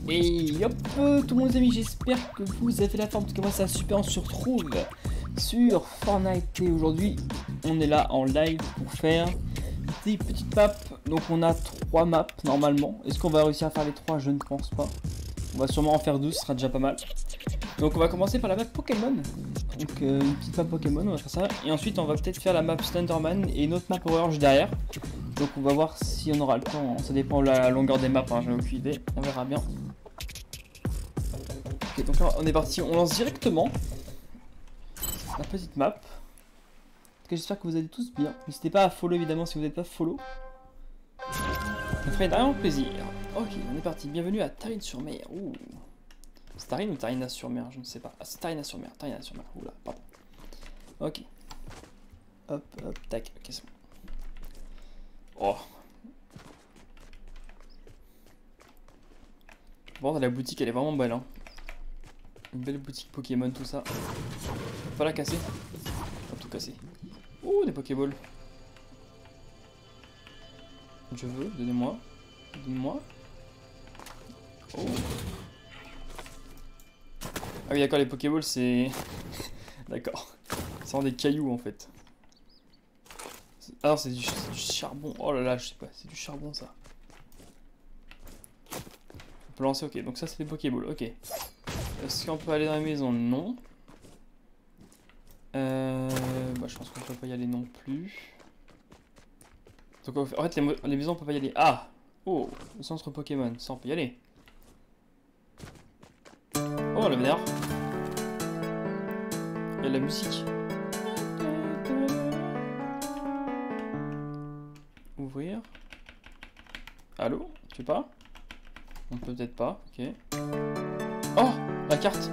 Et hop, tout le monde les amis, j'espère que vous avez la forme, parce que moi ça va super, on se retrouve sur Fortnite et aujourd'hui on est là en live pour faire des petites maps. Donc on a 3 maps normalement, est-ce qu'on va réussir à faire les 3? Je ne pense pas. On va sûrement en faire 12, ce sera déjà pas mal. Donc on va commencer par la map Pokémon. Donc une petite map Pokémon, on va faire ça. Et ensuite on va peut-être faire la map Slenderman et une autre map Orange derrière. Donc on va voir si on aura le temps, ça dépend de la longueur des maps, hein, j'ai aucune idée, on verra bien. Ok, donc là on est parti, on lance directement la petite map. En tout cas j'espère que vous allez tous bien. N'hésitez pas à follow évidemment si vous n'êtes pas follow. Ça ferait énormément plaisir. Ok, on est parti, bienvenue à Tarine-sur-Mer. Ouh. C'est Tarine ou Tarina-sur-Mer? Je ne sais pas. Ah, c'est Tarina-sur-Mer, Tarina-sur-Mer. Oula, pardon. Ok. Hop, hop, tac, ok, c'est bon. Oh. Bon, la boutique elle est vraiment belle, hein. Une belle boutique Pokémon, tout ça. Faut pas la casser. Faut tout casser. Oh, des Pokéballs. Je veux, donnez-moi. Donnez-moi. Oh. Ah oui, d'accord, les Pokéballs c'est. D'accord. C'est vraiment des cailloux en fait. Ah non, c'est du charbon. Oh là là, je sais pas, c'est du charbon ça. On peut lancer, ok. Donc ça, c'est des Pokéballs, ok. Est-ce qu'on peut aller dans la maison? Non. Bah, je pense qu'on peut pas y aller non plus. Donc en fait, les maisons on peut pas y aller. Ah! Oh! Le centre Pokémon, ça on peut y aller. Oh, le vénère! Il y a de la musique. Ouvrir. Allô? Tu veux pas? On peut peut-être pas, ok. Oh! La carte!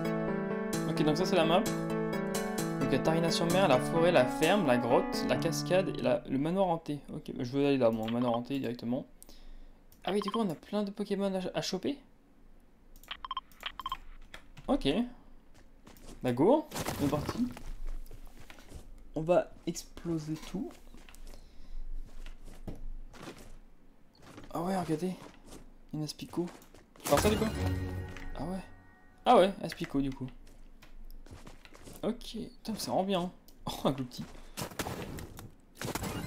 Ok, donc ça c'est la map. Donc il y a Tarina-sur-Mer, la forêt, la ferme, la grotte, la cascade et le manoir hanté. Ok, bah, je veux aller là, mon manoir hanté directement. Ah oui, du coup on a plein de Pokémon à choper. Ok. Bah go, on est parti. On va exploser tout. Ah ouais, regardez. Une Aspico. Alors ça du coup? Ah ouais. Ah ouais, Aspico du coup. Ok. Putain, c'est vraiment bien. Oh, un Gloopty.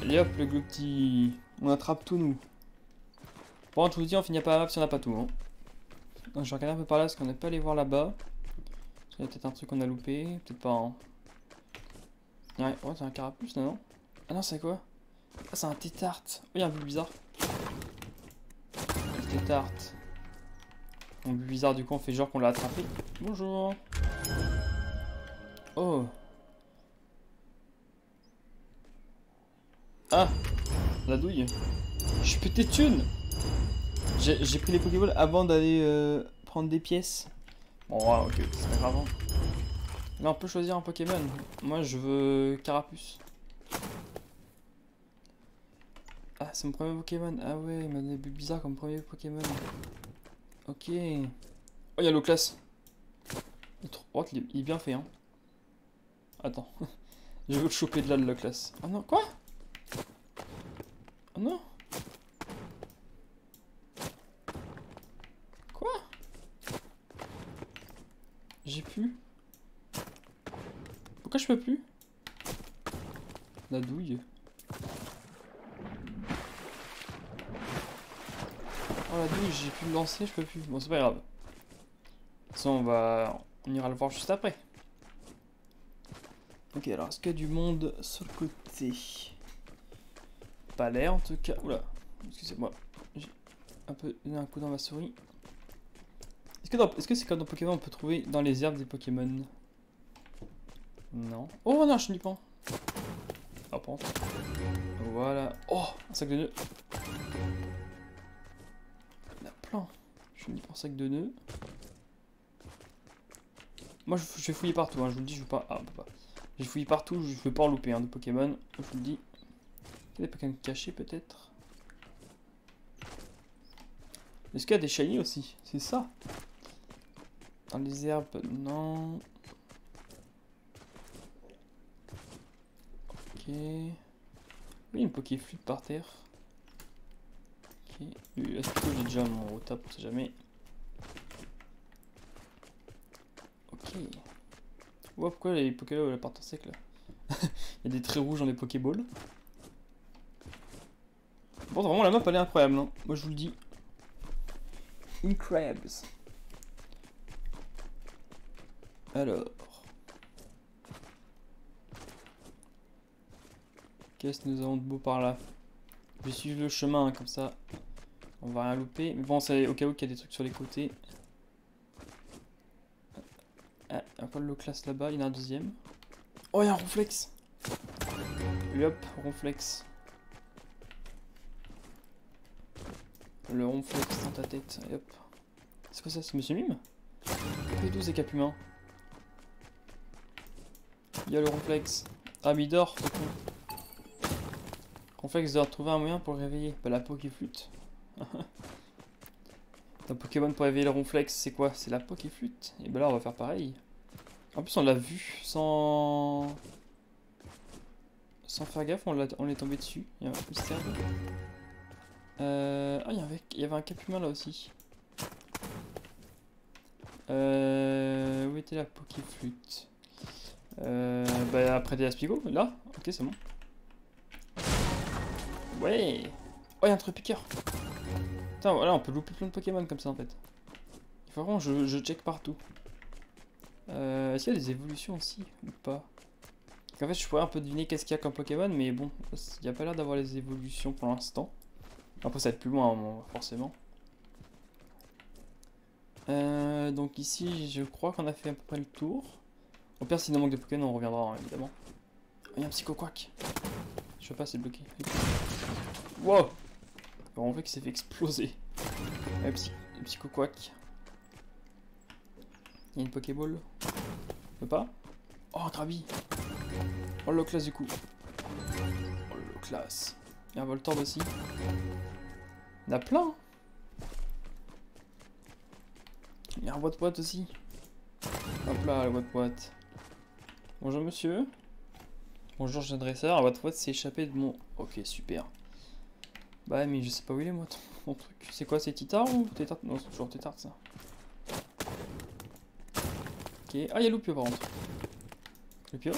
Allez hop, le Gloopty. On attrape tout nous. Bon, je vous dis, on finit pas la map si on n'a pas tout. Hein. Donc, je vais regarder un peu par là parce qu'on n'est pas allé voir là-bas. Il y a peut-être un truc qu'on a loupé. Peut-être pas. Hein. Ouais, oh, c'est un carapuce, non? Ah non, c'est quoi? Ah, c'est un tétart. Oh, il y a un peu bizarre. Tétart. Un peu bizarre, du coup, on fait genre qu'on l'a attrapé. Bonjour. Oh. Ah, la douille. Je suis pété de thunes. J'ai pris les Pokéballs avant d'aller prendre des pièces. Bon, voilà, ok, c'est pas grave. Là, on peut choisir un Pokémon. Moi, je veux Carapuce. Ah, c'est mon premier Pokémon. Ah ouais, il m'a donné des bizarre comme premier Pokémon. Ok. Oh, il y a l'Oclas. Oh, il est bien fait, hein. Attends. Je veux le choper de là, le Oclas. Ah non, quoi? Oh non. Quoi? J'ai plus. Pourquoi je peux plus? La douille. Oh la douille, j'ai pu le lancer, je peux plus. Bon, c'est pas grave. De toute façon, on ira le voir juste après. Ok, alors est-ce qu'il y a du monde sur le côté? Pas l'air en tout cas. Oula, excusez-moi. J'ai un peu donné un coup dans ma souris. Est-ce que c'est comme dans Pokémon on peut trouver dans les herbes des Pokémon? Non. Oh non, chenipan. Ah, pente. Voilà. Oh, un sac de nœuds. Il y en a plein. Chenipan, sac de nœuds. Moi, je vais fouiller partout, hein, je vous le dis, je veux pas. Ah, on peut pas. J'ai fouillé partout, je veux pas en louper hein, de Pokémon, je vous le dis. Il y a des Pokémon cachés peut-être. Est-ce qu'il y a des shiny aussi? C'est ça? Dans les herbes, non. Ok. Oui, une Pokéflute par terre. Ok. Est-ce que j'ai déjà mon au top, on sait jamais. Wow, pourquoi les Pokéballs partent en sec là? Il y a des traits rouges dans les Pokéballs. Bon, vraiment la map elle est incroyable, hein. Moi je vous le dis. Incredibles. Alors. Qu'est-ce que nous avons de beau par là? Je vais suivre le chemin, hein, comme ça. On va rien louper. Mais bon, c'est au cas où qu'il y a des trucs sur les côtés. Ah, il y a encore le classe là-bas, il y en a un deuxième. Oh, il y a un ronflex. Et hop, ronflex. Le ronflex dans ta tête, et hop. C'est quoi ça? C'est Monsieur Mime? P12 et Capumin. Il y a le ronflex. Ah, mais il dort, c'est con. Ronflex doit trouver un moyen pour le réveiller. Bah, la Pokéflûte. Un Pokémon pour réveiller le ronflex, c'est quoi? C'est la Pokéflûte. Et bah là, on va faire pareil. En plus, on l'a vu sans faire gaffe, on est tombé dessus. Il y a un mystère. Ah, il y avait un Capumin là aussi. Où était la Pokéflûte? Bah après des Aspigo, là. Ok, c'est bon. Ouais. Oh, il y a un Tropiqueur. Putain, voilà, on peut louper plein de Pokémon comme ça en fait. Il faut vraiment que je check partout. Est-ce qu'il y a des évolutions aussi ou pas? En fait, je pourrais un peu deviner qu'est-ce qu'il y a comme Pokémon, mais bon, il n'y a pas l'air d'avoir les évolutions pour l'instant. Après, ça va être plus loin, forcément. Donc ici, je crois qu'on a fait à peu près le tour. Au pire, s'il nous manque de Pokémon, on reviendra, hein, évidemment. Oh, il y a un Psycho-Quack. Je sais pas, c'est bloqué. Wow! On voit qu'il s'est fait exploser. Un Psycho-Quack. Il y a une Pokéball. Je peux pas? Oh, un Krabi! Oh, le classe du coup. Oh, le classe. Il y a un Voltorb aussi. Il y en a plein. Il y a un boîte-boîte aussi. Hop là, le boîte-boîte. Bonjour monsieur. Bonjour jeune dresseur. Un boîte-boîte s'est échappé de mon... Ok, super. Bah mais je sais pas où il est moi, ton truc. C'est quoi, c'est Titard ou Tétard? Non, c'est toujours Tétard ça. Ok. Ah, il y a Loupio par contre. Loupio?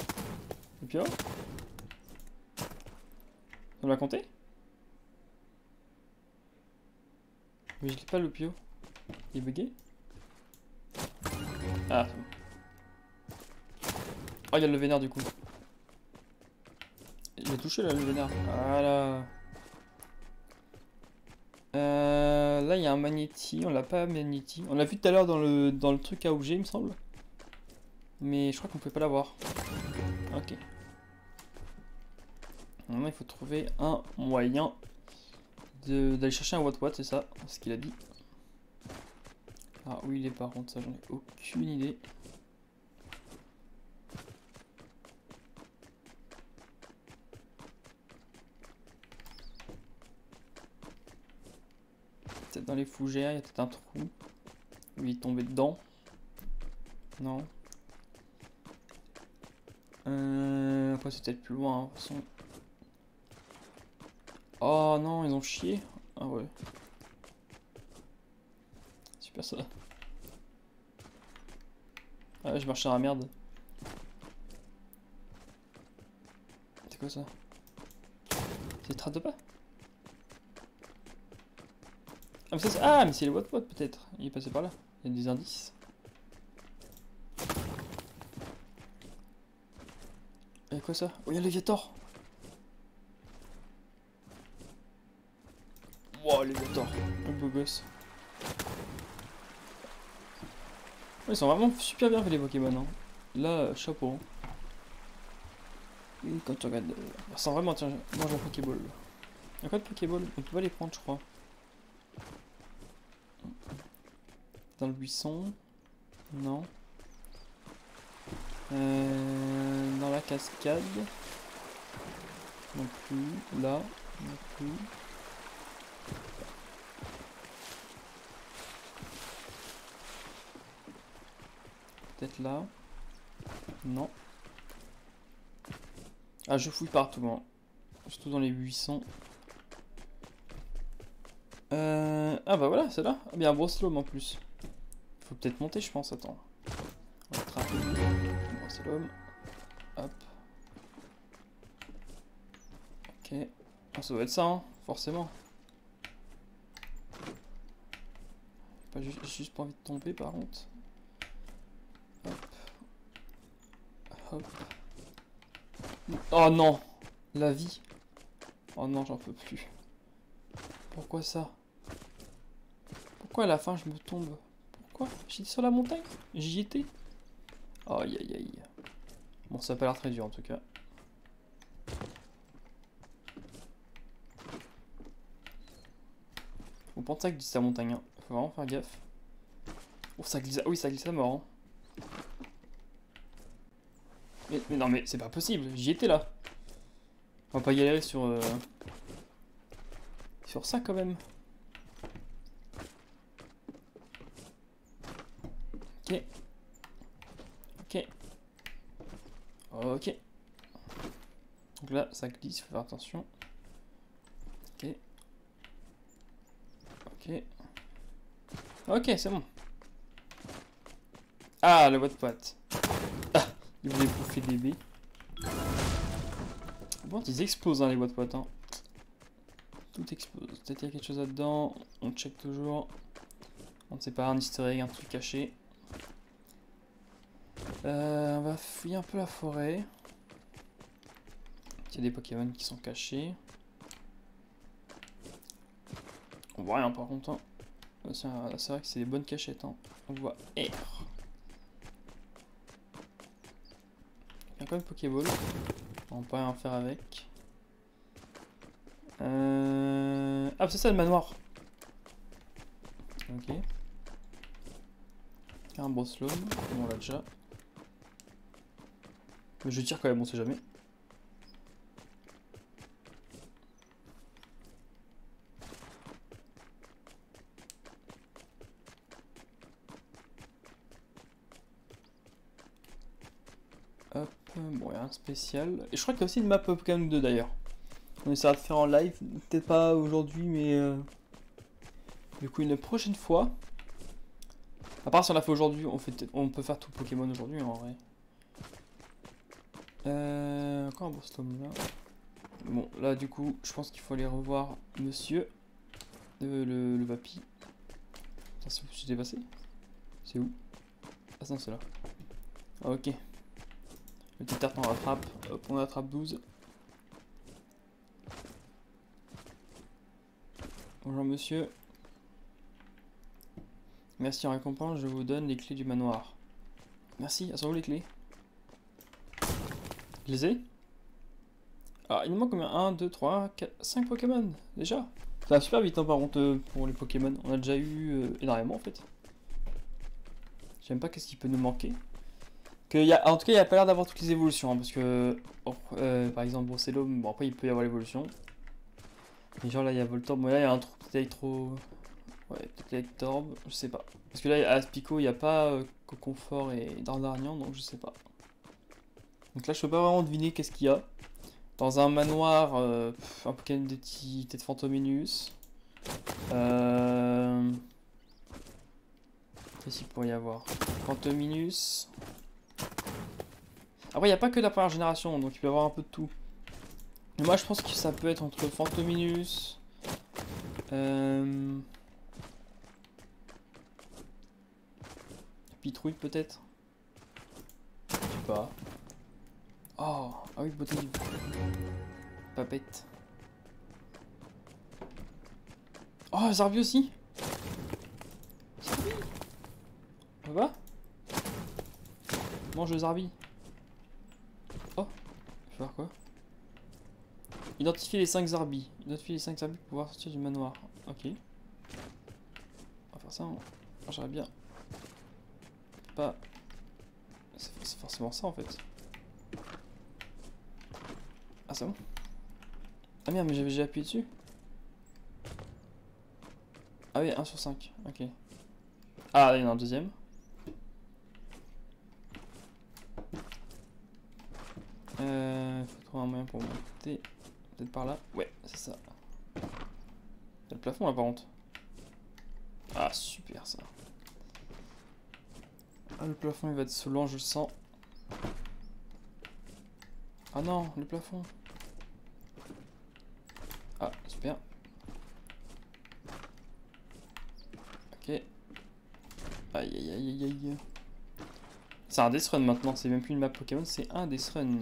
Loupio? On l'a compté? Mais je l'ai pas Loupio. Il est bugué? Ah, c'est bon. Ah, il y a le vénère du coup. Il a touché là le vénère. Voilà. Là il y a un Magnéti, on l'a pas Magnéti. On l'a vu tout à l'heure dans le truc à objet il me semble. Mais je crois qu'on peut pas l'avoir. Ok. Maintenant il faut trouver un moyen d'aller chercher un Watt-Watt, c'est ça, ce qu'il a dit. Ah oui il est par contre, ça j'en ai aucune idée. Peut-être dans les fougères, il y a peut-être un trou où il est tombé dedans. Non. Après c'est peut-être plus loin, hein, de toute façon. Oh non, ils ont chié. Ah ouais. Super ça. Ah ouais, je marche sur la merde. C'est quoi ça? C'est trace de pas? Ah mais, mais c'est le Watt-Watt peut-être. Il est passé par là. Il y a des indices. Et quoi ça? Oh, il y a le Léviator. Wow, le Léviator. Le beau gosse. Ouais, ils sont vraiment super bien fait les Pokémon. Hein. Là, chapeau. Hein. Et quand tu regardes. Sans vraiment, tiens, mange un Pokéball. Il y a quoi de Pokéball? On peut pas les prendre, je crois. Dans le buisson. Non. Dans la cascade. Non plus. Là. Non plus. Peut-être là. Non. Ah, je fouille partout, hein. Surtout dans les buissons. Ah bah voilà, c'est là. Ah, bien un Broslome en plus. Faut peut-être monter, je pense. Attends. On va Bon, c'est l'homme. Hop. Ok. Ah, ça doit être ça, hein, forcément. J'ai juste pas envie de tomber par contre. Hop. Hop. Oh non! La vie. Oh non, j'en peux plus. Pourquoi ça? Pourquoi à la fin je me tombe? Pourquoi? J'étais sur la montagne? J'y étais? Aïe aïe aïe. Bon, ça a pas l'air très dur en tout cas. Faut penser ça glisse la montagne, hein. Faut vraiment faire gaffe. Oh, ça glisse. Oui, ça glisse à mort. Hein. Mais non, mais c'est pas possible. J'y étais là. On va pas galérer sur ça quand même. Ok. Ok. Ok. Donc là, ça glisse, faut faire attention. Ok. Ok. Ok, c'est bon. Ah, le boîte. Ah, il voulait bouffer des baies. Bon, ils explosent, hein, les boîtes. Hein. Tout explose. Peut-être qu'il y a quelque chose là-dedans. On check toujours. On ne sait pas, un easter egg, un truc caché. On va fouiller un peu la forêt. Il y a des Pokémon qui sont cachés. On voit rien par contre. Hein. C'est vrai que c'est des bonnes cachettes. Hein. On voit R. Il y a quand même Pokéball. On peut rien faire avec. Ah, c'est ça le manoir. Ok. Un Brosslom, on l'a déjà. Mais je tire quand même, on sait jamais. Hop, bon, il y a un spécial. Et je crois qu'il y a aussi une map Pokémon 2 d'ailleurs. On essaiera de faire en live, peut-être pas aujourd'hui, mais du coup une prochaine fois. À part si on l'a fait aujourd'hui, on peut faire tout Pokémon aujourd'hui en vrai. Encore un Brosslom là. Bon, là du coup, je pense qu'il faut aller revoir monsieur. Le Vapi. Attention, je suis dépassé. C'est où? Ah non, c'est là. Ok. Le petit tarte on rattrape. Hop, on attrape 12. Bonjour monsieur. Merci en récompense, je vous donne les clés du manoir. Merci, elles sont où les clés? Je les ai? Ah, il nous manque combien? 1, 2, 3, 4, 5 Pokémon déjà? Ça va super vite hein, par contre pour les Pokémon. On a déjà eu énormément en fait. J'aime pas qu'est-ce qui peut nous manquer. En tout cas, il n'y a pas l'air d'avoir toutes les évolutions. Hein, parce que, par exemple, Brosslom, bon après il peut y avoir l'évolution. Mais genre là, il y a Voltorb. Bon, là, il y a un trou peut-être trop. Ouais, peut-être Electorb, je sais pas. Parce que là, à Spico, il n'y a pas Coconfort et Dardarnian, donc je sais pas. Donc là, je peux pas vraiment deviner qu'est-ce qu'il y a. Dans un manoir, un Pokémon de peut-être Fantominus. Qu'est-ce qu'il pourrait y avoir? Fantominus. Après, il n'y a pas que la première génération, donc il peut y avoir un peu de tout. Mais moi, je pense que ça peut être entre Fantominus. Pitrouille, peut-être. Je sais pas. Oh, ah oui, beauté du Papette. Oh, Zarbi aussi. Zarbi. Ça va? Mange le Zarbi. Oh, je vais voir quoi? Identifier les 5 Zarbi. Identifier les 5 Zarbi pour pouvoir sortir du manoir. Ok. On va faire ça. J'aimerais bien. Pas. C'est forcément ça en fait. Ah, c'est bon? Ah merde, mais j'avais déjà appuyé dessus. Ah oui, 1 sur 5. Ok. Ah, il y en a un deuxième. Faut trouver un moyen pour monter. Peut-être par là. Ouais, c'est ça. Il y a le plafond là par contre. Ah, super ça. Ah, le plafond il va être saoulant, je le sens. Ah non, le plafond. Ah, super. Ok. Aïe aïe aïe aïe aïe. C'est un Death Run maintenant, c'est même plus une map Pokémon, c'est un Death Run.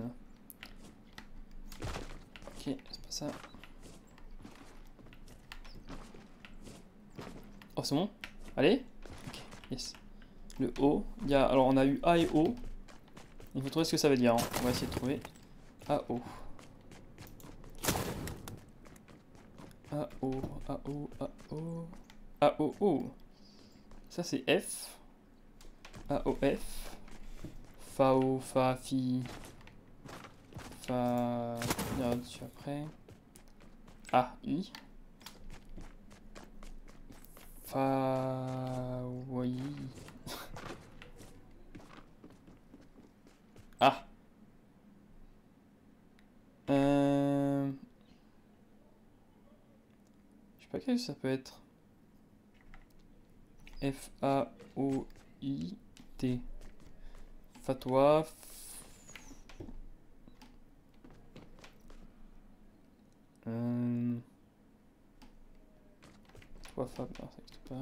Ok, c'est pas ça. Oh, c'est bon? Allez? Ok, yes. Le O, il y a... Alors on a eu A et O. Il faut trouver ce que ça veut dire, hein. On va essayer de trouver. A, O. A, O, A, O, A, O. A, O, O. Ça c'est F. A, O, F. Fa, O, Fa, Fi. Fa... Il y a dessus après. A, I. Fa... Oui. Ah. Je sais pas quel ça peut être. F-A-O-I-T. Fatwa. Fatwa, Fab, non, ça n'existe pas.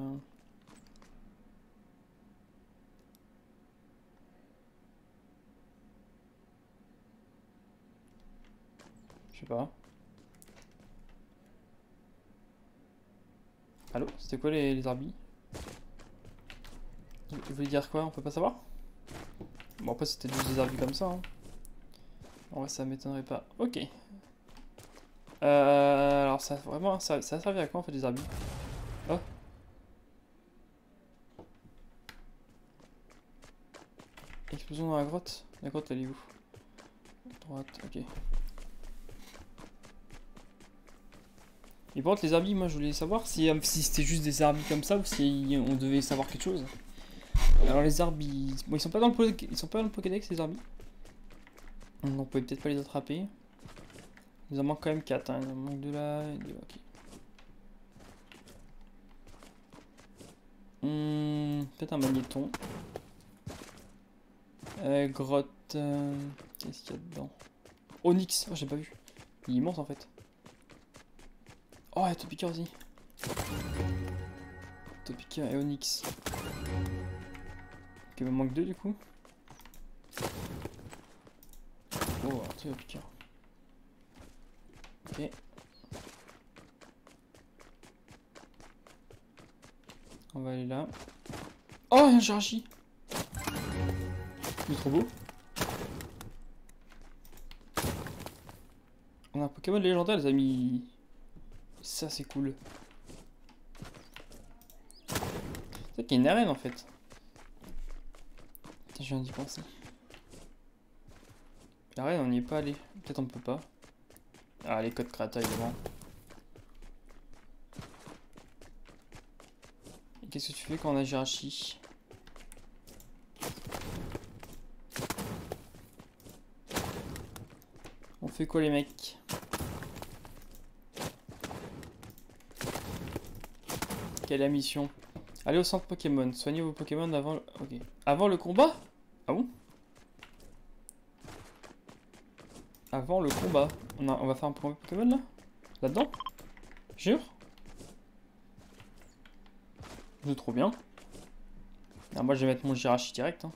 Je sais pas. Allô? C'était quoi les arbis? Vous voulez dire quoi? On peut pas savoir? Bon, après c'était juste des arbis comme ça. Hein. En vrai, ça m'étonnerait pas. Ok. Alors, ça vraiment, ça a servi à quoi en fait les arbis? Oh. Explosion dans la grotte. La grotte, elle est où? Droite, ok. Et par contre, les arbis, moi je voulais savoir si c'était juste des arbis comme ça ou si on devait savoir quelque chose. Alors les arbis, bon, ils sont pas dans le Pokédex les arbis. Donc on pouvait peut-être pas les attraper. Il en manque quand même 4, hein. Il en manque 2 là et 2, ok. Peut-être un magnéton. Grotte. Qu'est-ce qu'il y a dedans? Onyx, oh j'ai pas vu. Il est immense en fait. Oh, il y a Topica aussi. Topica et Onyx. Ok, il me manque 2 du coup. Oh, un truc Topica. Ok. On va aller là. Oh, il y a un Jirachi. Il est trop beau. On a un Pokémon légendaire, les amis. Ça, c'est cool. C'est vrai qu'il y a une arène en fait. Putain, je viens d'y penser. L'arène, on n'y est pas allé. Peut-être on peut pas. Ah, les codes créateurs, évidemment. Et qu'est-ce que tu fais quand on a Jirachi? On fait quoi les mecs? Quelle est la mission? Allez au centre Pokémon. Soignez vos Pokémon avant... Ok. Avant le combat? Ah bon? Avant le combat. On va faire un premier Pokémon là? Là-dedans? Jure? C'est trop bien. Ah, moi je vais mettre mon Jirachi direct. Hein.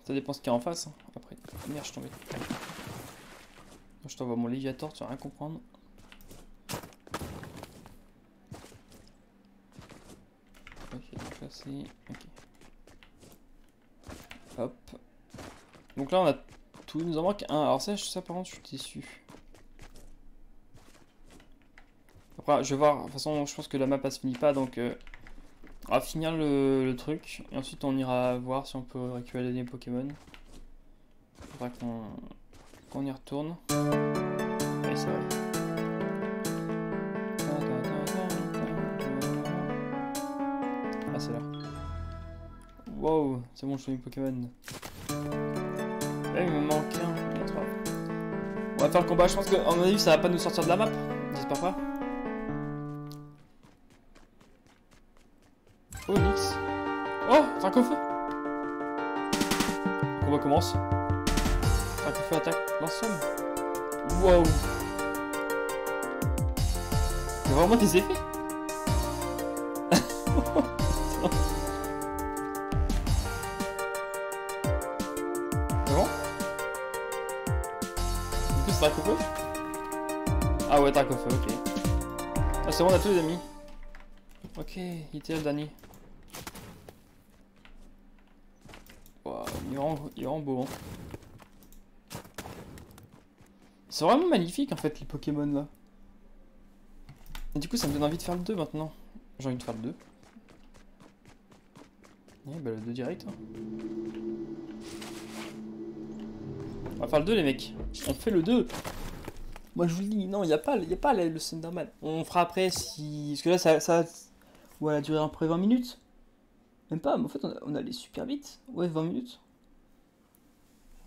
Ça dépend ce qu'il y a en face. Hein. Après. Merde, je suis tombé. Je t'envoie mon Léviator, tu vas rien comprendre. Ok, donc là c'est... Ok. Hop. Donc là on a tout, il nous en manque un. Alors ça par contre je suis déçu. Après je vais voir, de toute façon je pense que la map elle se finit pas donc... on va finir le truc. Et ensuite on ira voir si on peut récupérer les Pokémon. Il faudra qu'on y retourne. Allez, ça va. Ah, c'est là. Wow, c'est bon, je fais mes Pokémon. Ouais, il me manque un. On va faire le combat. Je pense qu'en mon avis, ça va pas nous sortir de la map. J'espère pas. Onyx. Oh, Dracofeu. On va commencer. Dracofeu attaque l'ensemble. Wow. Il y a vraiment des effets. C'est bon? Du coup, c'est Dracofeu? Ah ouais, Dracofeu, ok. Ah, c'est bon, on a tous les amis. Ok, il était le dernier. Wow, il est vraiment beau. Hein. C'est vraiment magnifique en fait les Pokémon là. Et du coup ça me donne envie de faire le 2 maintenant. J'ai envie de faire le 2. Ouais, bah le 2 direct. Hein. On va faire le 2 les mecs. On fait le 2. Moi je vous le dis, non, il n'y a pas le Thunderman. On fera après si... Parce que là ça ouais, a duré à peu près 20 minutes. Même pas, mais en fait on allait super vite. Ouais, 20 minutes.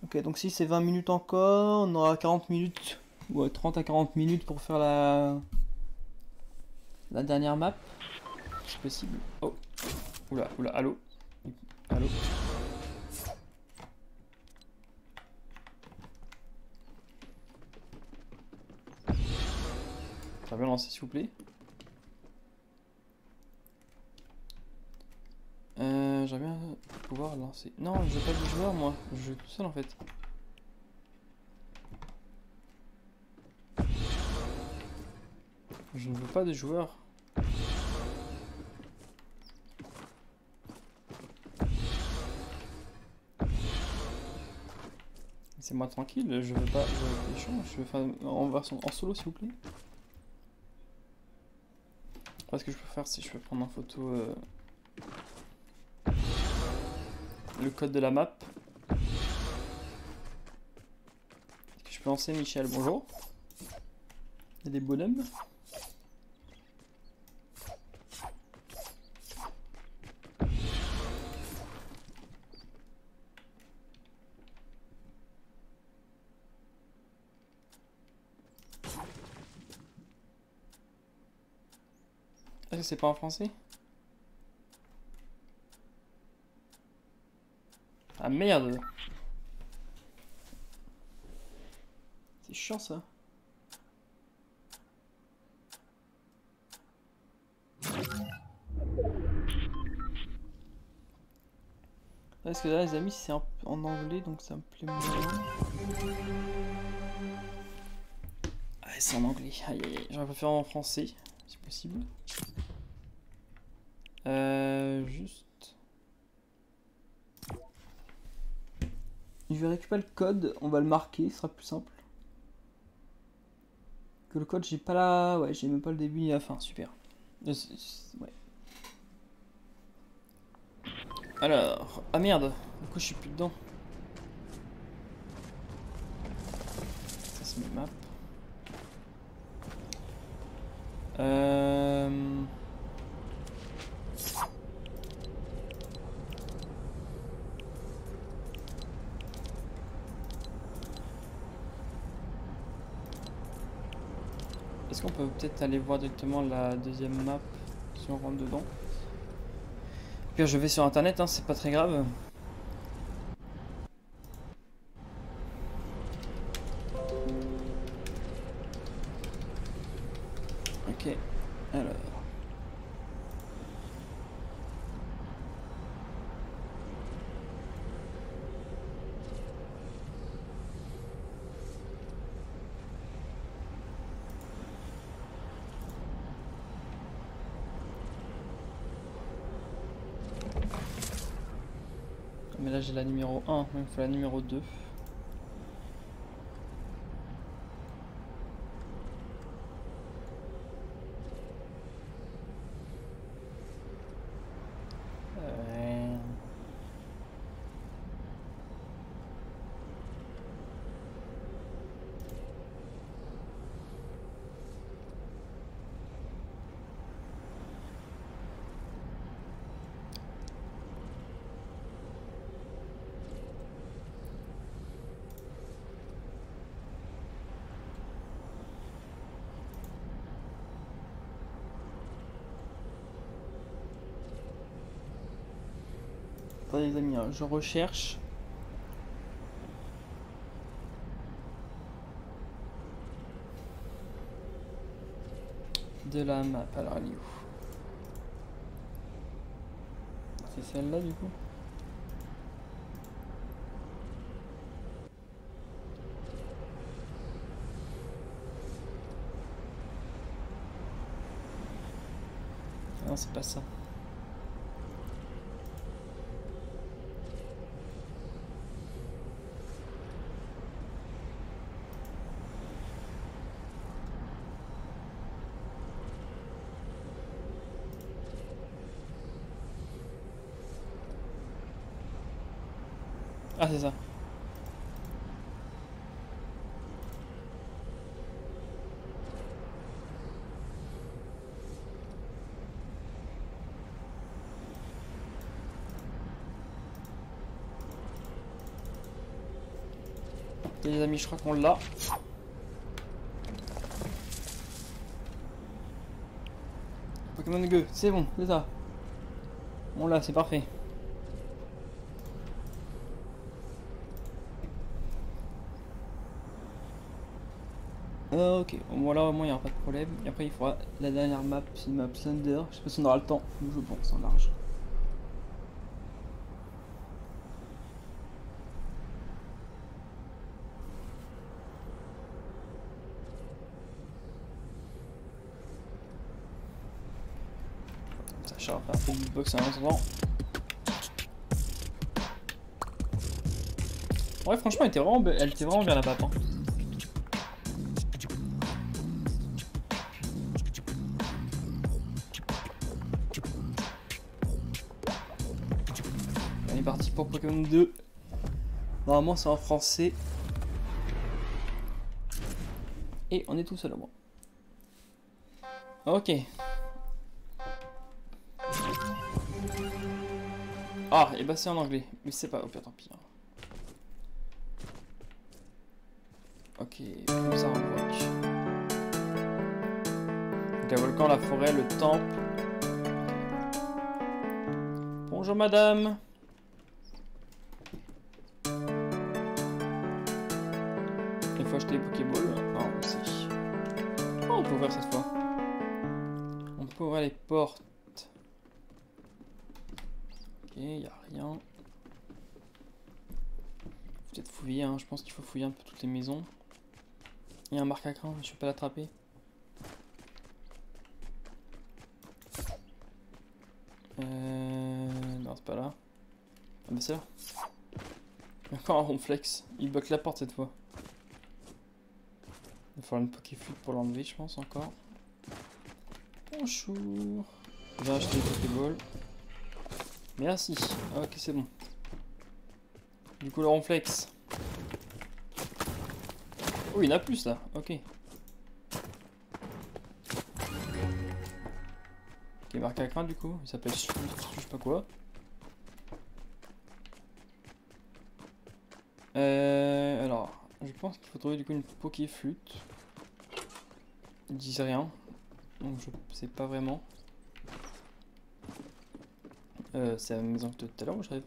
Ok, donc si c'est 20 minutes encore, on aura 40 minutes. Ouais, 30 à 40 minutes pour faire la dernière map. C'est possible. Oh. Oula, oula, allô. Allô. Ça va bien lancer s'il vous plaît. J'aimerais bien pouvoir lancer. Non, je veux pas de joueur moi. Je joue tout seul en fait. Je ne veux pas de joueur. C'est moi tranquille, je veux pas d'échange, je veux faire en version en solo s'il vous plaît. Après, ce que je peux faire, c'est je peux prendre en photo le code de la map. Est-ce que je peux lancer Michel? Bonjour. Il y a des bonhommes. Est-ce que c'est pas en français? Ah merde! C'est chiant ça. Parce que là les amis c'est en anglais donc ça me plaît moins. Ah c'est en anglais, aïe aïe aïe, j'aurais préféré en français, si possible. Juste... Je vais récupérer le code, on va le marquer, ce sera plus simple. Que le code j'ai pas là, ouais j'ai même pas le début ni la fin, super. Ouais. Alors, ah merde, du coup je suis plus dedans. Ça c'est mes maps. Est-ce qu'on peut peut-être aller voir directement la deuxième map si on rentre dedans? Puis je vais sur internet, hein, c'est pas très grave. Ok, alors. Mais là j'ai la numéro 1, il me faut la numéro 2. attendez les amis, hein, je recherche. De la map, alors elle est où? C'est celle-là du coup? Non, c'est pas ça. Ah, c'est ça. Et les amis, je crois qu'on l'a. Pokémon Go, c'est bon, c'est ça. On l'a, c'est parfait. Ok, bon là au moins il n'y aura pas de problème. Et après il faudra la dernière map, c'est une map Thunder. Je sais pas si on aura le temps, je pense en large. Ça va faire un peu de beatbox en attendant. Ouais franchement elle était vraiment bien la map. Hein. On est parti pour Pokémon 2. Normalement c'est en français. Et on est tout seul à moi. Ok. Ah, et bah c'est en anglais. Mais c'est pas... Au pire, tant pis. Hein. Ok, comme ça on invoque. Donc un volcan, la forêt, le temple. Bonjour madame. Il faut acheter les Pokéballs. Ah, on sait. Oh, on peut ouvrir cette fois. On peut ouvrir les portes. Ok, il n'y a rien. Faut peut-être fouiller, hein. Je pense qu'il faut fouiller un peu toutes les maisons. Il y a un marque à crin, je peux pas l'attraper. Non, c'est pas là. Ah bah c'est là. Encore un ronflex. Il bloque la porte cette fois. Il va falloir une Pokéflute pour l'enlever, je pense, encore. Bonjour. J'ai acheté les Pokéballs. Merci. Ah, ok, c'est bon. Du coup, le ronflex. Oh, il y en a plus là. Ok. Ok, marque à craindre du coup. Il s'appelle je sais pas quoi. Alors, je pense qu'il faut trouver du coup une Pokéflute. Ils disent rien. Donc je sais pas vraiment. C'est la maison que tout à l'heure où je rêve.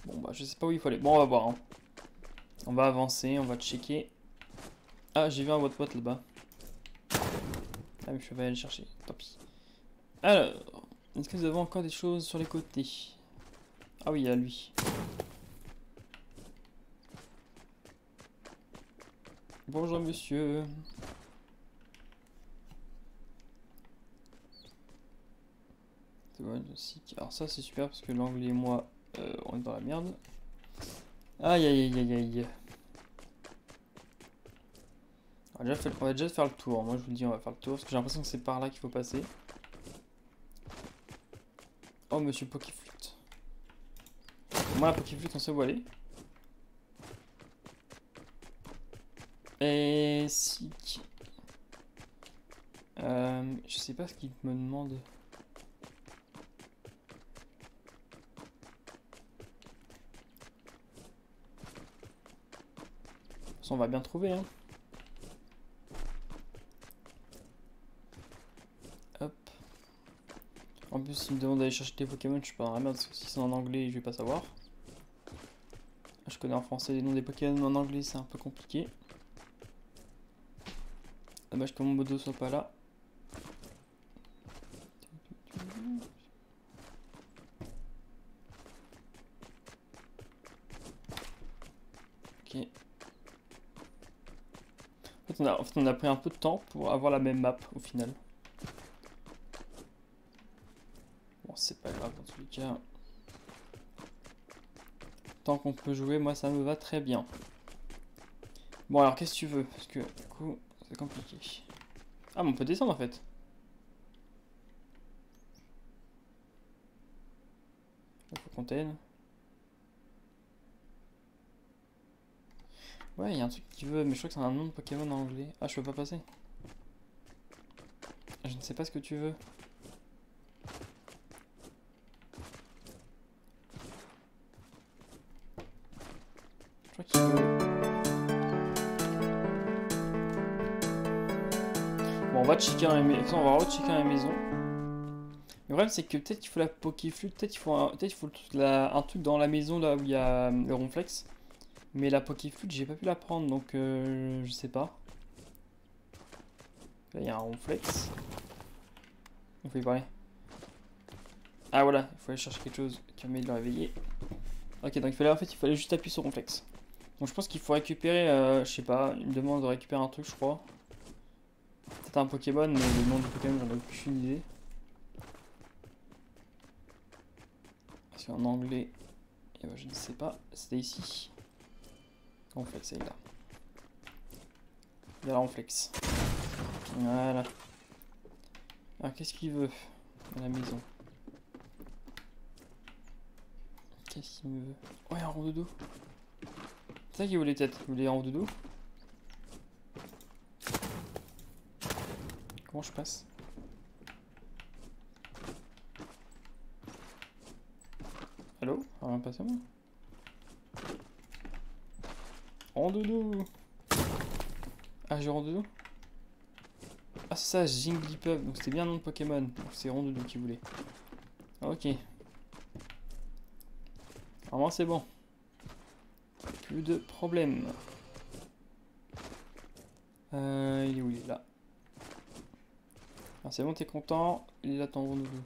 Bon bah je sais pas où il faut aller. Bon on va voir. Hein. On va avancer, on va checker. Ah j'ai vu un Watt là-bas. Ah mais je peux pas aller le chercher, tant pis. Alors, est-ce que nous avons encore des choses sur les côtés? Ah oui, il y a lui. Bonjour monsieur. Alors ça c'est super parce que l'anglais et moi on est dans la merde. Aïe aïe aïe aïe aïe. On va déjà faire le tour. Moi je vous dis on va faire le tour parce que j'ai l'impression que c'est par là qu'il faut passer. Oh monsieur Pokéflute. Moi la Pokéflute on sait où aller. Et si... je sais pas ce qu'il me demande. On va bien trouver hein. Hop. En plus, s'il me demande d'aller chercher des Pokémon, je suis pas dans la merde parce que si c'est en anglais, je vais pas savoir. Je connais en français les noms des Pokémon, mais en anglais, c'est un peu compliqué. Dommage que mon modo soit pas là. Ok. En fait, on a pris un peu de temps pour avoir la même map au final. Bon, c'est pas grave dans tous les cas. Tant qu'on peut jouer, moi ça me va très bien. Bon, alors qu'est-ce que tu veux? Parce que du coup, c'est compliqué. Ah, mais on peut descendre en fait. Il faut qu'on t'aide. Ouais, il y a un truc qui veut, mais je crois que c'est un nom de Pokémon en anglais. Ah, je peux pas passer. Je ne sais pas ce que tu veux. Je crois qu'il veut. Bon, on va checker dans les maisons. On va rechecker dans les maisons. Le problème, c'est que peut-être qu'il faut la Pokéflute. Peut-être qu'il faut, un truc dans la maison là où il y a le Ronflex. Mais la Pokéflute, j'ai pas pu la prendre donc je sais pas. Là, il y a un Ronflex. Il faut y parler. Ah voilà, il faut aller chercher quelque chose qui permet de le réveiller. Ok, donc il fallait juste appuyer sur Ronflex. Donc je pense qu'il faut récupérer, je sais pas, une demande de récupérer un truc, je crois. Peut-être un Pokémon, mais le nom du Pokémon, j'en ai aucune idée. Parce qu'en anglais, eh ben, je ne sais pas, c'était ici. Ronflex, c'est là. Il y a la Ronflex. Voilà. Alors qu'est-ce qu'il veut à la maison? Qu'est-ce qu'il me veut? Ouais, un rondoudou. C'est ça qu'il voulait peut-être. Il voulait un rondoudou. Comment je passe? Allô? On va passer moi? Rondoudou! Ah, j'ai Rondoudou? Ah, c'est ça, Jigglypuff. Donc c'était bien un nom de Pokémon. Donc c'est Rondoudou qui voulait. Ok. Normalement, c'est bon. Plus de problème. Il est où? Il est là. Ah, c'est bon, t'es content? Il est là ton Rondoudou.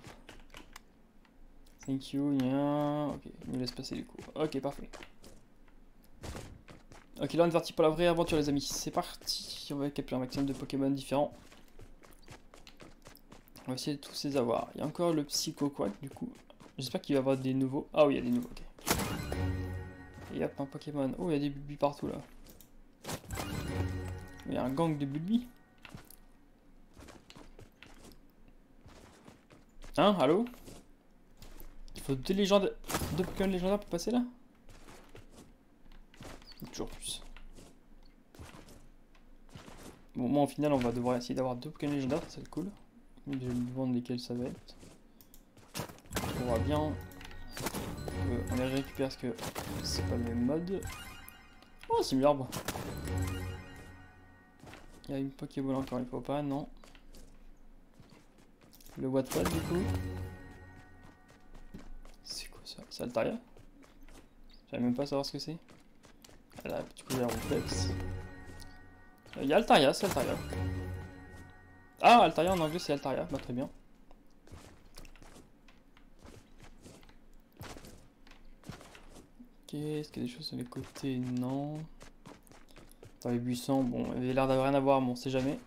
Thank you, yeah. Ok, il me laisse passer du coup. Ok, parfait. Ok, là on est parti pour la vraie aventure les amis. C'est parti. On va capturer un maximum de Pokémon différents. On va essayer de tous les avoir. Il y a encore le Psycho Quack du coup. J'espère qu'il va y avoir des nouveaux. Ah oui, il y a des nouveaux, ok. Et hop, un Pokémon. Oh, il y a des Bulbis partout là. Il y a un gang de Bulbis. Hein, allô? Il faut deux Pokémon légendaires pour passer là? Toujours plus. Bon, moi, au final, on va devoir essayer d'avoir deux Pokémon légendaires, ça va être cool. Je vais me demander lesquels ça va être. On voit bien. On les récupère parce que c'est pas le même mode. Oh, c'est l'arbre. Il y a une Pokéball encore, il faut pas, non. Le Wattpad du coup. C'est quoi ça? C'est Altaria? J'arrive même pas à savoir ce que c'est. Là, du coup, il y a un Ronflex. Il y a Altaria, c'est Altaria. Ah, Altaria en anglais c'est Altaria, bah très bien. Ok, est-ce qu'il y a des choses sur les côtés? Non. Dans les buissons, bon, il avait l'air d'avoir rien à voir, mais on sait jamais.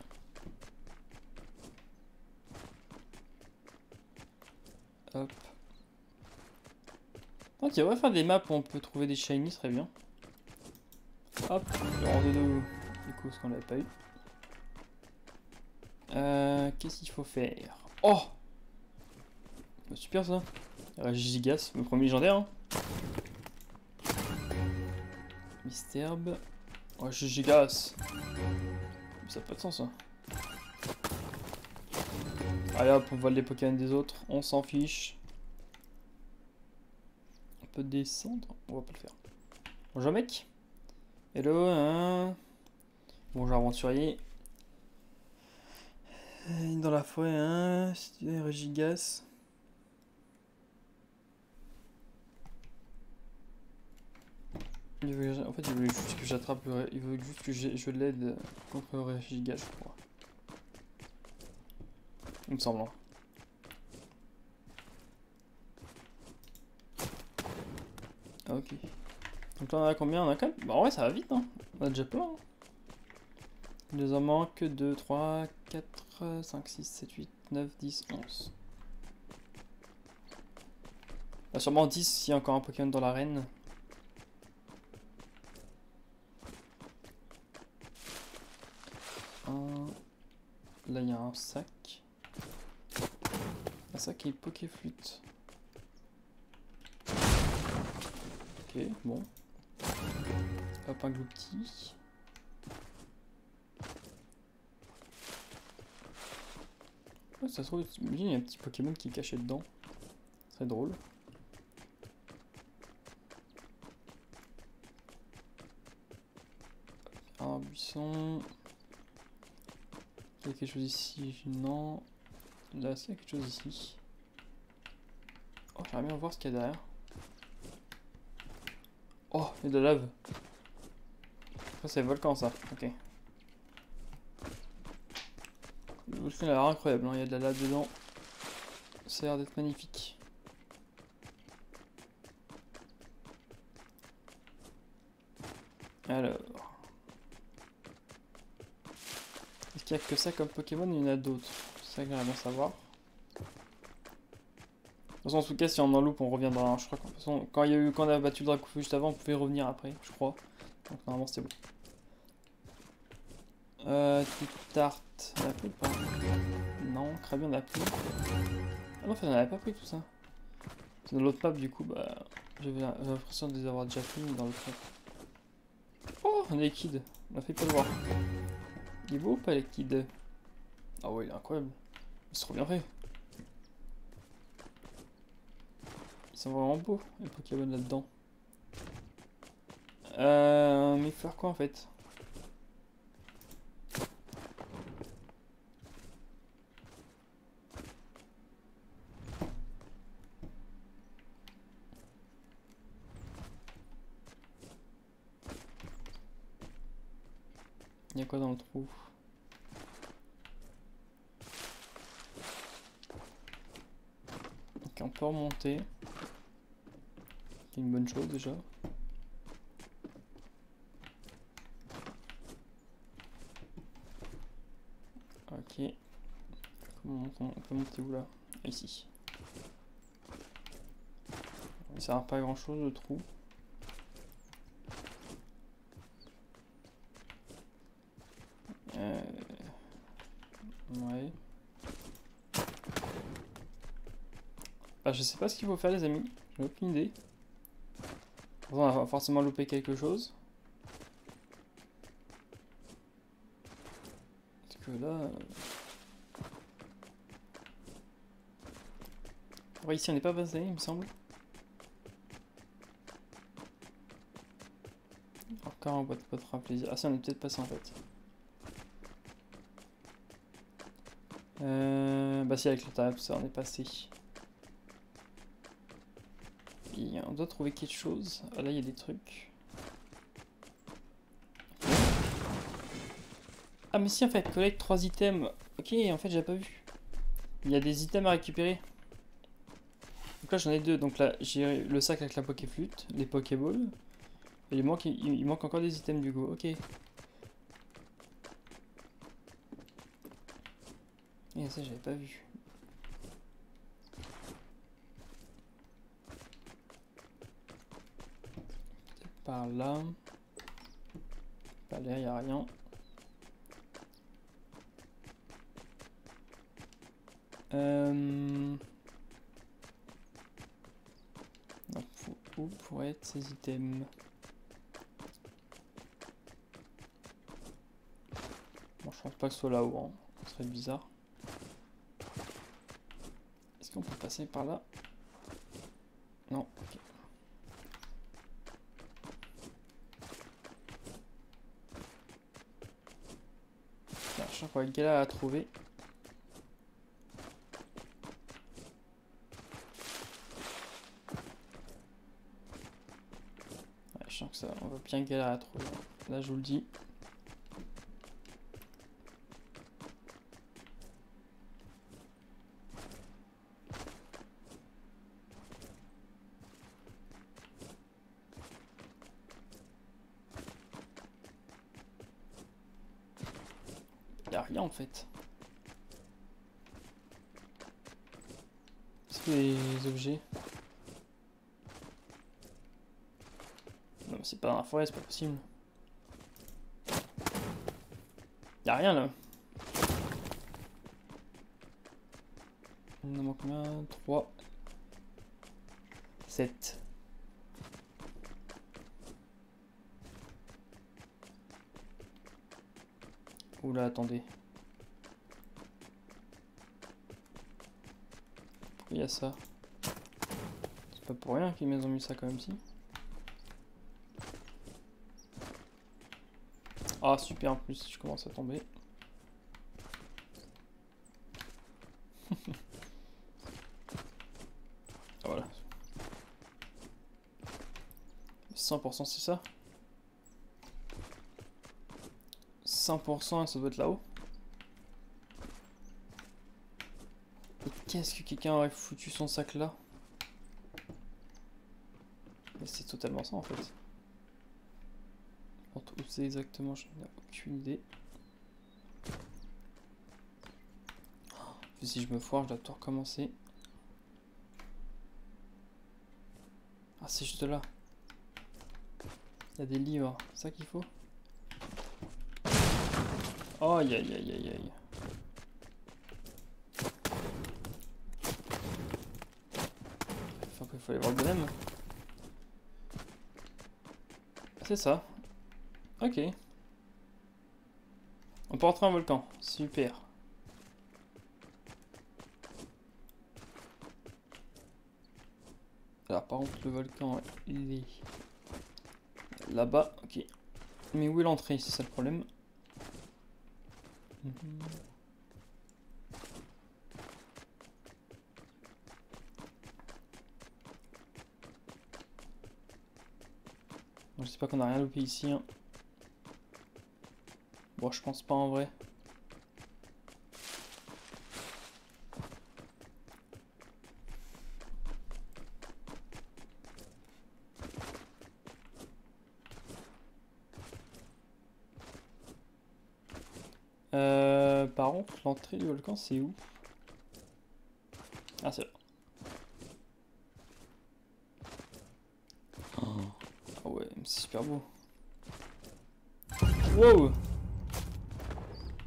Hop. Ok, on va faire des maps où on peut trouver des shiny, ce serait bien. Hop, le Rondoudou, du coup, ce qu'on l'avait pas eu. Qu'est-ce qu'il faut faire? Oh! Super ça. Gigas, le premier légendaire. Hein. Misterbe. Oh, Gigas. Ça n'a pas de sens, ça. Allez hop, on vole les Pokémon des autres. On s'en fiche. On peut descendre. On va pas le faire. Bonjour mec. Hello, hein. Bonjour aventurier. Dans la forêt, hein. Gigas. En fait, il veut juste que j'attrape il veut juste que je l'aide contre le giga, je crois. Il me semble. Hein. Ah, ok. Donc là, on a combien? On a quand même... Bah ouais, ça va vite, hein. On a déjà plein. Hein. Il nous en manque 2, 3, 4, 5, 6, 7, 8, 9, 10, 11. Bah, sûrement 10 s'il y a encore un Pokémon dans l'arène. Là, il y a un sac. Un sac et Pokéflûte. Ok, bon. Hop, un Gloupti. Ouais, ça se trouve, il y a un petit Pokémon qui est caché dedans. C'est drôle. Un buisson. Il y a quelque chose ici. Non. Là, il y a quelque chose ici. Oh, j'aimerais bien voir ce qu'il y a derrière. Oh, il y a de la lave. Ça, c'est volcan, ça. Ok. Le volcan a l'air incroyable, hein. Il y a de la lave dedans. Ça a l'air d'être magnifique. Alors. Est-ce qu'il n'y a que ça comme Pokémon ou il y en a d'autres? C'est ça que j'aimerais bien savoir. De toute façon, en tout cas, si on en loupe, on reviendra. Hein. Je crois qu'en quand on a battu le Dracofeu juste avant, on pouvait revenir après, je crois. Donc normalement, c'était bon. Tarte, on a pris ou pas? Non, Krabi, on a pris. Ah non, en fait, on n'avait pas pris tout ça. C'est dans l'autre map, du coup, bah. J'avais l'impression de les avoir déjà pris dans l'autre map. Oh, un liquide. On a fait pas le voir. Il est beau ou pas, liquide? Ah ouais, il est incroyable. C'est trop bien fait. Ils sont vraiment beaux, les Pokémon là-dedans. Mais faire quoi en fait? Il y a quoi dans le trou? Ok, on peut remonter. C'est une bonne chose déjà. Ok. Comment on peut monter où là? Ici. Ça sert pas à grand chose le trou. Ouais. Bah, je sais pas ce qu'il faut faire les amis. J'ai aucune idée. On va forcément louper quelque chose. Parce que là... Ouais, ici on n'est pas passé, il me semble. Encore un boîte de plaisir. Ah si, on est peut-être passé en fait. Bah si, avec le table, ça, on est passé. Et on doit trouver quelque chose. Ah là, il y a des trucs. Ah mais si, en fait, collecte 3 items. Ok, en fait, j'ai pas vu. Il y a des items à récupérer. Donc là, j'en ai 2. Donc là, j'ai le sac avec la Pokéflûte, les Pokéballs. Et il manque encore des items du coup. Ok. Et ça, j'avais pas vu. Par là. Par là, il n'y a rien. Où pourraient être ces items? Bon, je pense pas que ce soit là-haut, hein. Ce serait bizarre. Est-ce qu'on peut passer par là? Non, ok. Tiens, je crois qu'il y a à trouver. ça, on va bien galérer à trouver. Là, je vous le dis. Il n'y a rien en fait. C'est les objets. Non, mais c'est pas dans la forêt, c'est pas possible. Y'a rien là. On en manque combien? 3, 7. Oula, attendez. Pourquoi il y a ça? C'est pas pour rien qu'ils ont mis ça quand même, si. Ah super, en plus je commence à tomber. Voilà. 100% c'est ça. 100% ça doit être là-haut. Qu'est-ce que quelqu'un aurait foutu son sac là? Mais c'est totalement ça en fait. Où c'est exactement, je n'ai aucune idée. Si je me foire, je dois tout recommencer. Ah, c'est juste là. Il y a des livres, c'est ça qu'il faut. Oh, aïe aïe aïe aïe aïe. Il faut aller voir le bonhomme. C'est ça. Ok. On peut rentrer en volcan. Super. Alors par contre le volcan il est là-bas. Ok. Mais où est l'entrée? C'est ça le problème. Je sais pas qu'on a rien loupé ici. Hein. Bon, je pense pas en vrai. Par contre, l'entrée du volcan, c'est où? Ah, c'est là. Ah ouais, c'est super beau. Wow!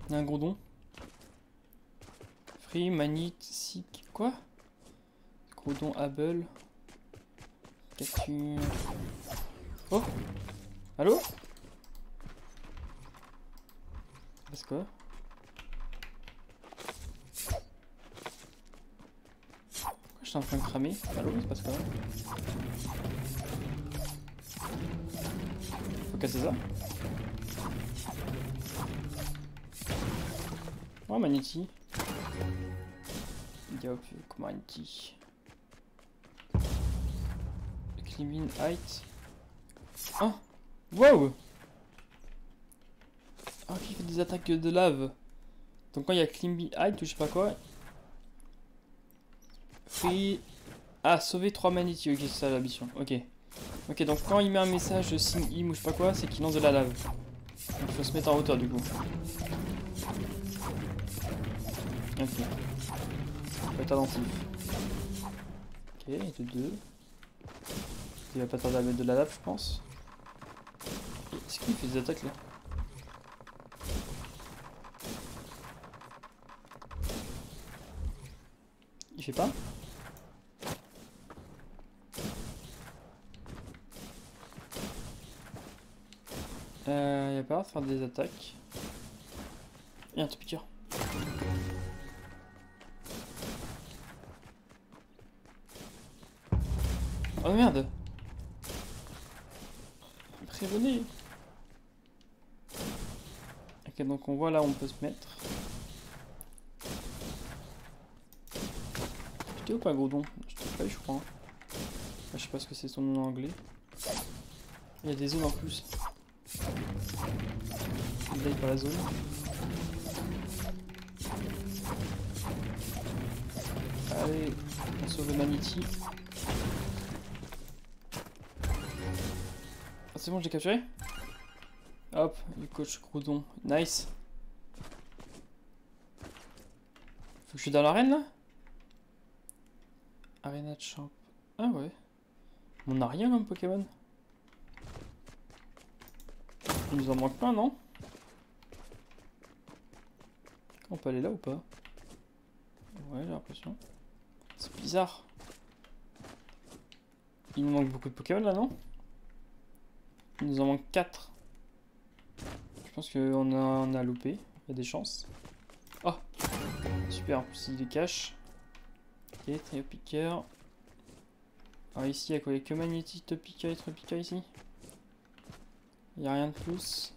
Il y a un gourdon. Free, Manite, Sick. Quoi? Gourdon, Hubble. Qu'as-tu. Oh! Allô? C'est quoi? Pourquoi je suis en train de cramer? Allô? C'est pas quoi? Faut casser ça? Oh, Maniti. Yop, Maniti. Climbing height. Oh! Wow! Oh, qui fait des attaques de lave. Donc quand il y a climbing height ou je sais pas quoi. Free. Ah, sauver 3 Maniti. Ok, c'est ça la mission. Ok. Ok, donc quand il met un message signe im ou je sais pas quoi, c'est qu'il lance de la lave. Donc il faut se mettre en hauteur du coup. Ok. Faut être attentif. Ok, il est 2. Il va pas tarder à mettre de la lave, je pense. Est-ce qu'il fait des attaques là? Il fait pas? Il a pas l'air de faire des attaques. Il y a un piqueur. Oh merde! Prévenez! Ok, donc on voit là où on peut se mettre. J'étais ou pas, Gourdon? Je t'ai pas eu, je crois. Hein. Je sais pas ce que c'est son nom en anglais. Il y a des zones en plus. Là, il pas la zone. Allez, on sauve le Manity. Ah, c'est bon, j'ai capturé. Hop, le coach Groudon. Nice. Faut que je suis dans l'arène là? Arena de champ. Ah ouais. On n'a rien comme Pokémon. Il nous en manque pas, non? On peut aller là ou pas? Ouais, j'ai l'impression. C'est bizarre. Il nous manque beaucoup de Pokémon là, non? Il nous en manque 4. Je pense qu'on a loupé. Il y a des chances. Oh! Super, en plus il les cache. Ok, trio piqueur. Alors ici, il y a quoi? Il y a que magnétique, top piqueur et trio piqueur ici. Il n'y a rien de plus.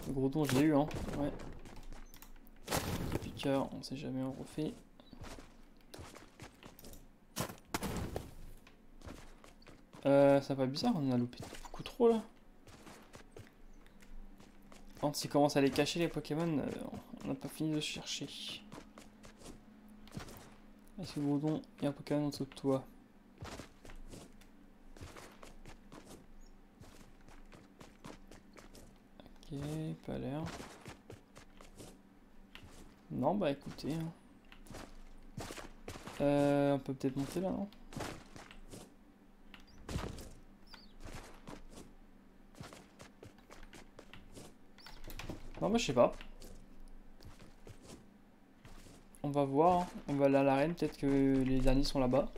Le gros don, je l'ai eu, hein. Ouais. Top piqueur, on sait jamais, on refait. Ça va bizarre, on en a loupé beaucoup trop là. Quand ils commencent à les cacher les Pokémon, on n'a pas fini de chercher. Est-ce que Groudon, il y a un Pokémon en dessous de toi? Ok, pas l'air. Non, bah écoutez. Hein. On peut peut-être monter là, non? Non, bah je sais pas. On va voir. Hein. On va aller à l'arène. Peut-être que les derniers sont là-bas.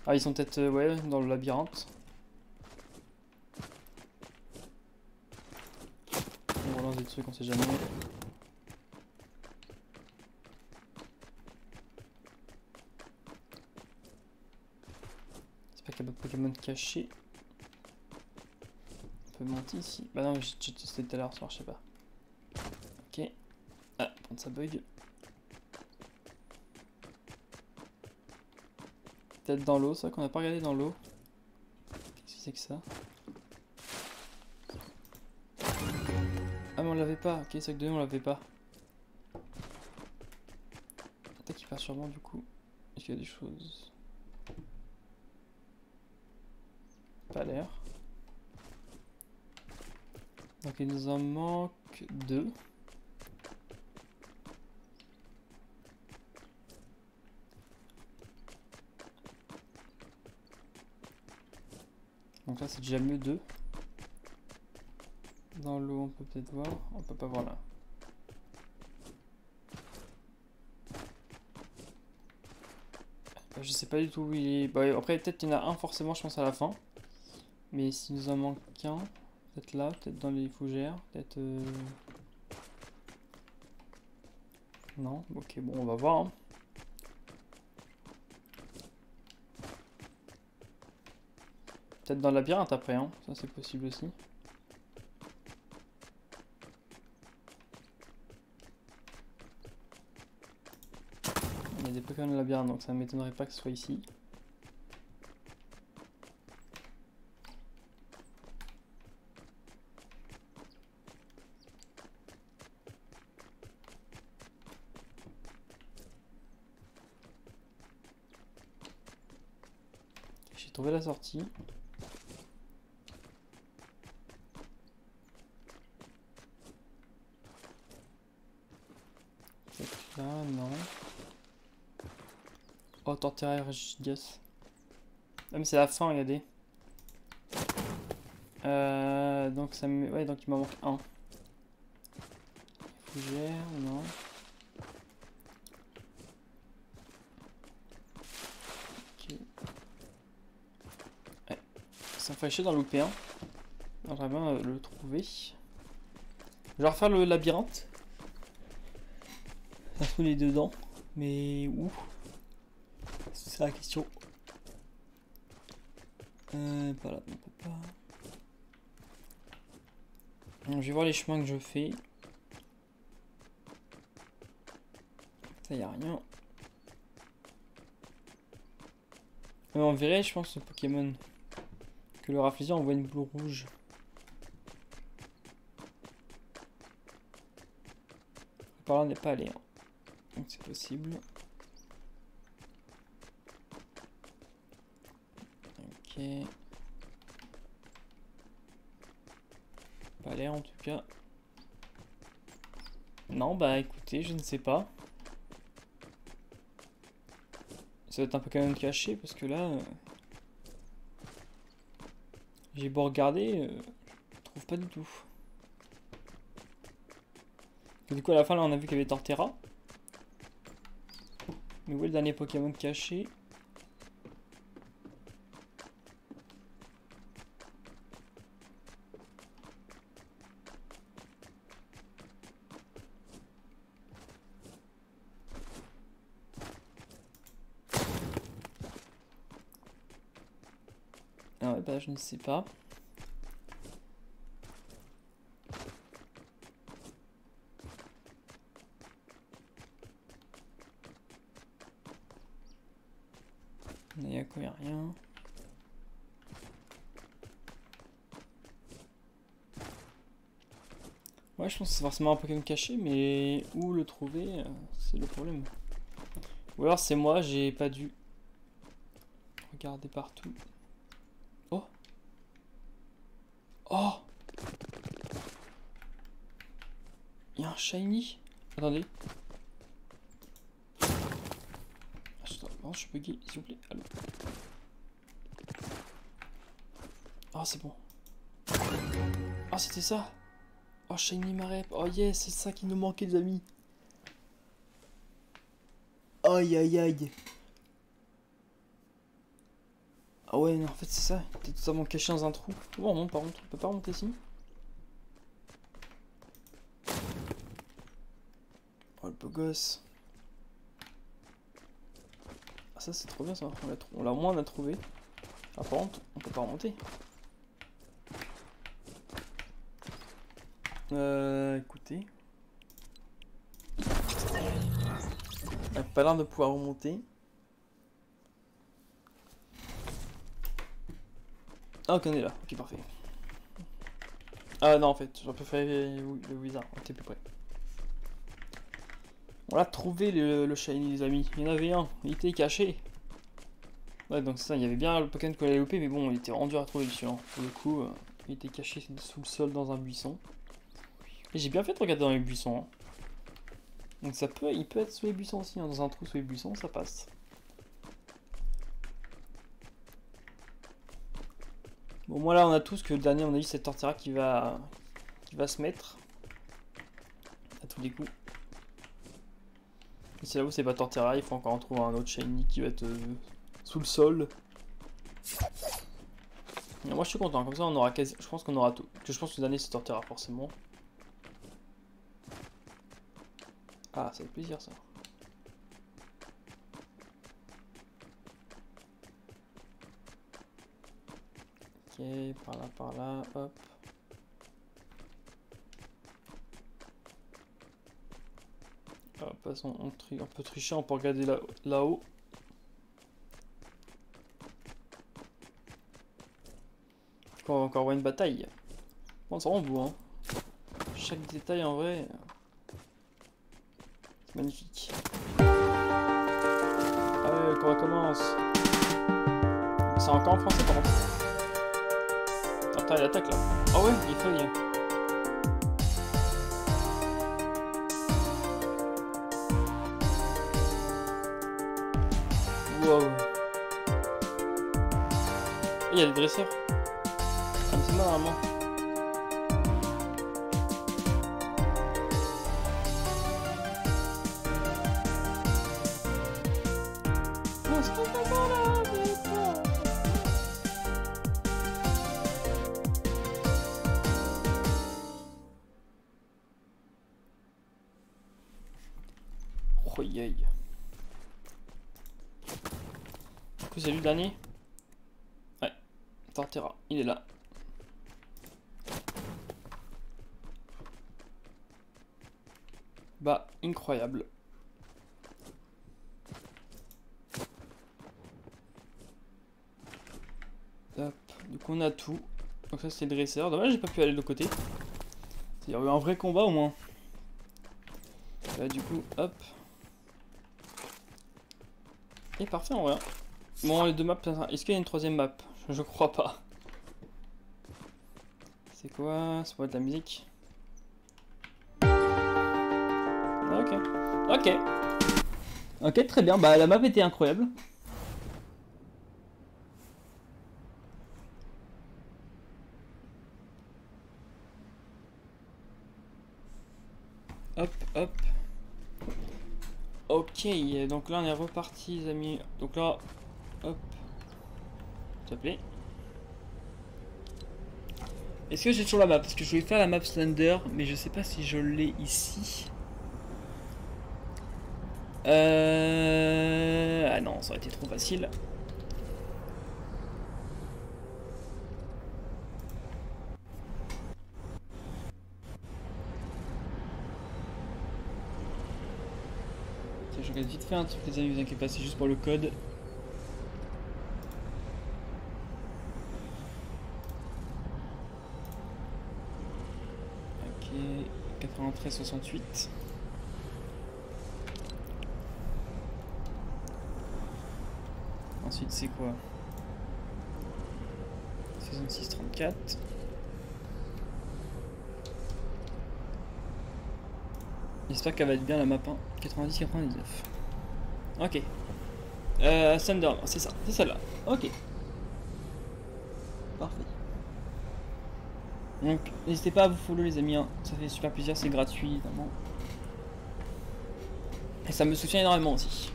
Ah, ils sont peut-être ouais, dans le labyrinthe. On relance des trucs, on sait jamais. J'espère qu'il n'y a pas de Pokémon cachés. On peut monter ici. Bah non, j'ai testé tout à l'heure, ça marchait pas. Ok. Ah, prendre ça bug. Peut-être dans l'eau, c'est vrai qu'on n'a pas regardé dans l'eau. Qu'est-ce que c'est que ça? Ah mais on l'avait pas, ok, sac de nez on l'avait pas. Peut-être qu'il part sûrement du coup. Est-ce qu'il y a des choses? Pas l'air. Donc il nous en manque 2. Donc là c'est déjà mieux 2. Dans l'eau on peut peut-être voir. On peut pas voir là. Je sais pas du tout où il est. Bah, après peut-être il y en a un forcément je pense à la fin. Mais s'il nous en manque qu'un, peut-être là, peut-être dans les fougères, peut-être... Non, ok, bon on va voir. Hein. Peut-être dans le labyrinthe après, hein. Ça c'est possible aussi. Il y a des Pokémon de labyrinthe, donc ça ne m'étonnerait pas que ce soit ici. J'ai trouvé la sortie. Peut-être là, non. Oh, Torterra Gigas. Ah, mais c'est la fin, regardez. Donc ça me... Ouais, donc il m'en manque un. Fougère, non. Ok. Ouais. Ça me ferait chier d'en louper un. J'aimerais bien le trouver. Je vais refaire le labyrinthe. Ça se les dedans. Mais où? C'est la question. Pas là, on peut pas. Je vais voir les chemins que je fais. Ça y a rien. Mais on verrait, je pense, le Pokémon. Que le Rafflesia envoie une boule rouge. Par là, on n'est pas allé. Hein. Donc c'est possible. Ok. Pas l'air en tout cas. Non, bah écoutez, je ne sais pas. Ça va être un peu quand même caché parce que là... j'ai beau regarder, je trouve pas du tout. Et du coup à la fin là on a vu qu'il y avait Torterra. Mais où est le dernier Pokémon caché? Ah ouais bah je ne sais pas. Il y a quoi? Il y a rien. Ouais je pense que c'est forcément un Pokémon caché mais où le trouver c'est le problème. Ou alors c'est moi j'ai pas dû regarder partout. Oh! Oh! Il y a un shiny. Attendez. Non, je suis bugué, s'il vous plaît. Allô. Ah, c'est bon. Ah, c'était ça. Oh, shiny Marep. Oh, yes, c'est ça qui nous manquait, les amis. Aïe, aïe, aïe. Ah ouais, non, en fait, c'est ça. Il était totalement caché dans un trou. Bon, on monte, par contre. On peut pas remonter ici. Oh, le beau gosse. Ah, ça, c'est trop bien, ça. On l'a au moins, on a trouvé. Ah, par contre, on peut pas remonter. Écoutez. On a pas l'air de pouvoir remonter. Ah, ok, on est là. Ok, parfait. Ah non, en fait, j'aurais préféré le Wizard. On était plus près. On l'a trouvé le shiny, les amis. Il y en avait un. Il était caché. Ouais, donc c'est ça. Il y avait bien le Pokémon qu'on allait louper, mais bon, il était rendu à trouver celui-là. Pour le coup, il était caché sous le sol dans un buisson. Et j'ai bien fait de regarder dans les buissons. Hein. Donc ça peut, il peut être sous les buissons aussi. Hein. Dans un trou sous les buissons, ça passe. Bon, moi là, on a tous que le dernier, on a eu cette Torterra qui va se mettre à tous les coups. Et c'est là où c'est pas Torterra, il faut encore en trouver un autre shiny qui va être sous le sol. Et moi je suis content, comme ça on aura quasi... Je pense qu'on aura tout. Je pense que le dernier c'est Torterra forcément. Ah, ça fait plaisir ça. Ok, par là, hop. De toute façon, on peut tricher, on peut regarder là-haut. On va encore avoir une bataille. Bon, ça rend beau, hein. Chaque détail en vrai. C'est magnifique. Allez, qu'on recommence. C'est encore en français par contre. Attends, il attaque là. Ah ouais, il feuille. Wow. Il y a des dresseurs. Ah mais c'est moi normalement. Oh aïe. Du coup c'est lui le dernier. Ouais. Torterra, il est là. Bah, incroyable. on a tout. Donc ça c'est le dresseur. Dommage j'ai pas pu aller de l'autre côté. Il y a eu un vrai combat au moins. Là du coup, hop. Et parfait en vrai. Bon les deux maps, est-ce qu'il y a une troisième map? Je crois pas. C'est quoi? Ça pourrait être de la musique. Ok. Ok. Ok, très bien. Bah la map était incroyable. Hop, hop. Ok, donc là on est reparti les amis. Donc là, hop. S'il te plaît. Est-ce que j'ai toujours la map? Parce que je voulais faire la map Slender, mais je sais pas si je l'ai ici. Ah non, ça aurait été trop facile. Tiens, je regarde vite fait un truc les amis, vous inquiétez pas, c'est juste pour le code. Ok, 93-68. Ensuite c'est quoi? 66-34. J'espère qu'elle va être bien la map 1. 90-99. Ok. Thunder, c'est ça, c'est celle-là. Ok. Parfait. Donc n'hésitez pas à vous follow les amis, hein. Ça fait super plaisir, c'est gratuit évidemment. Et ça me soutient énormément aussi.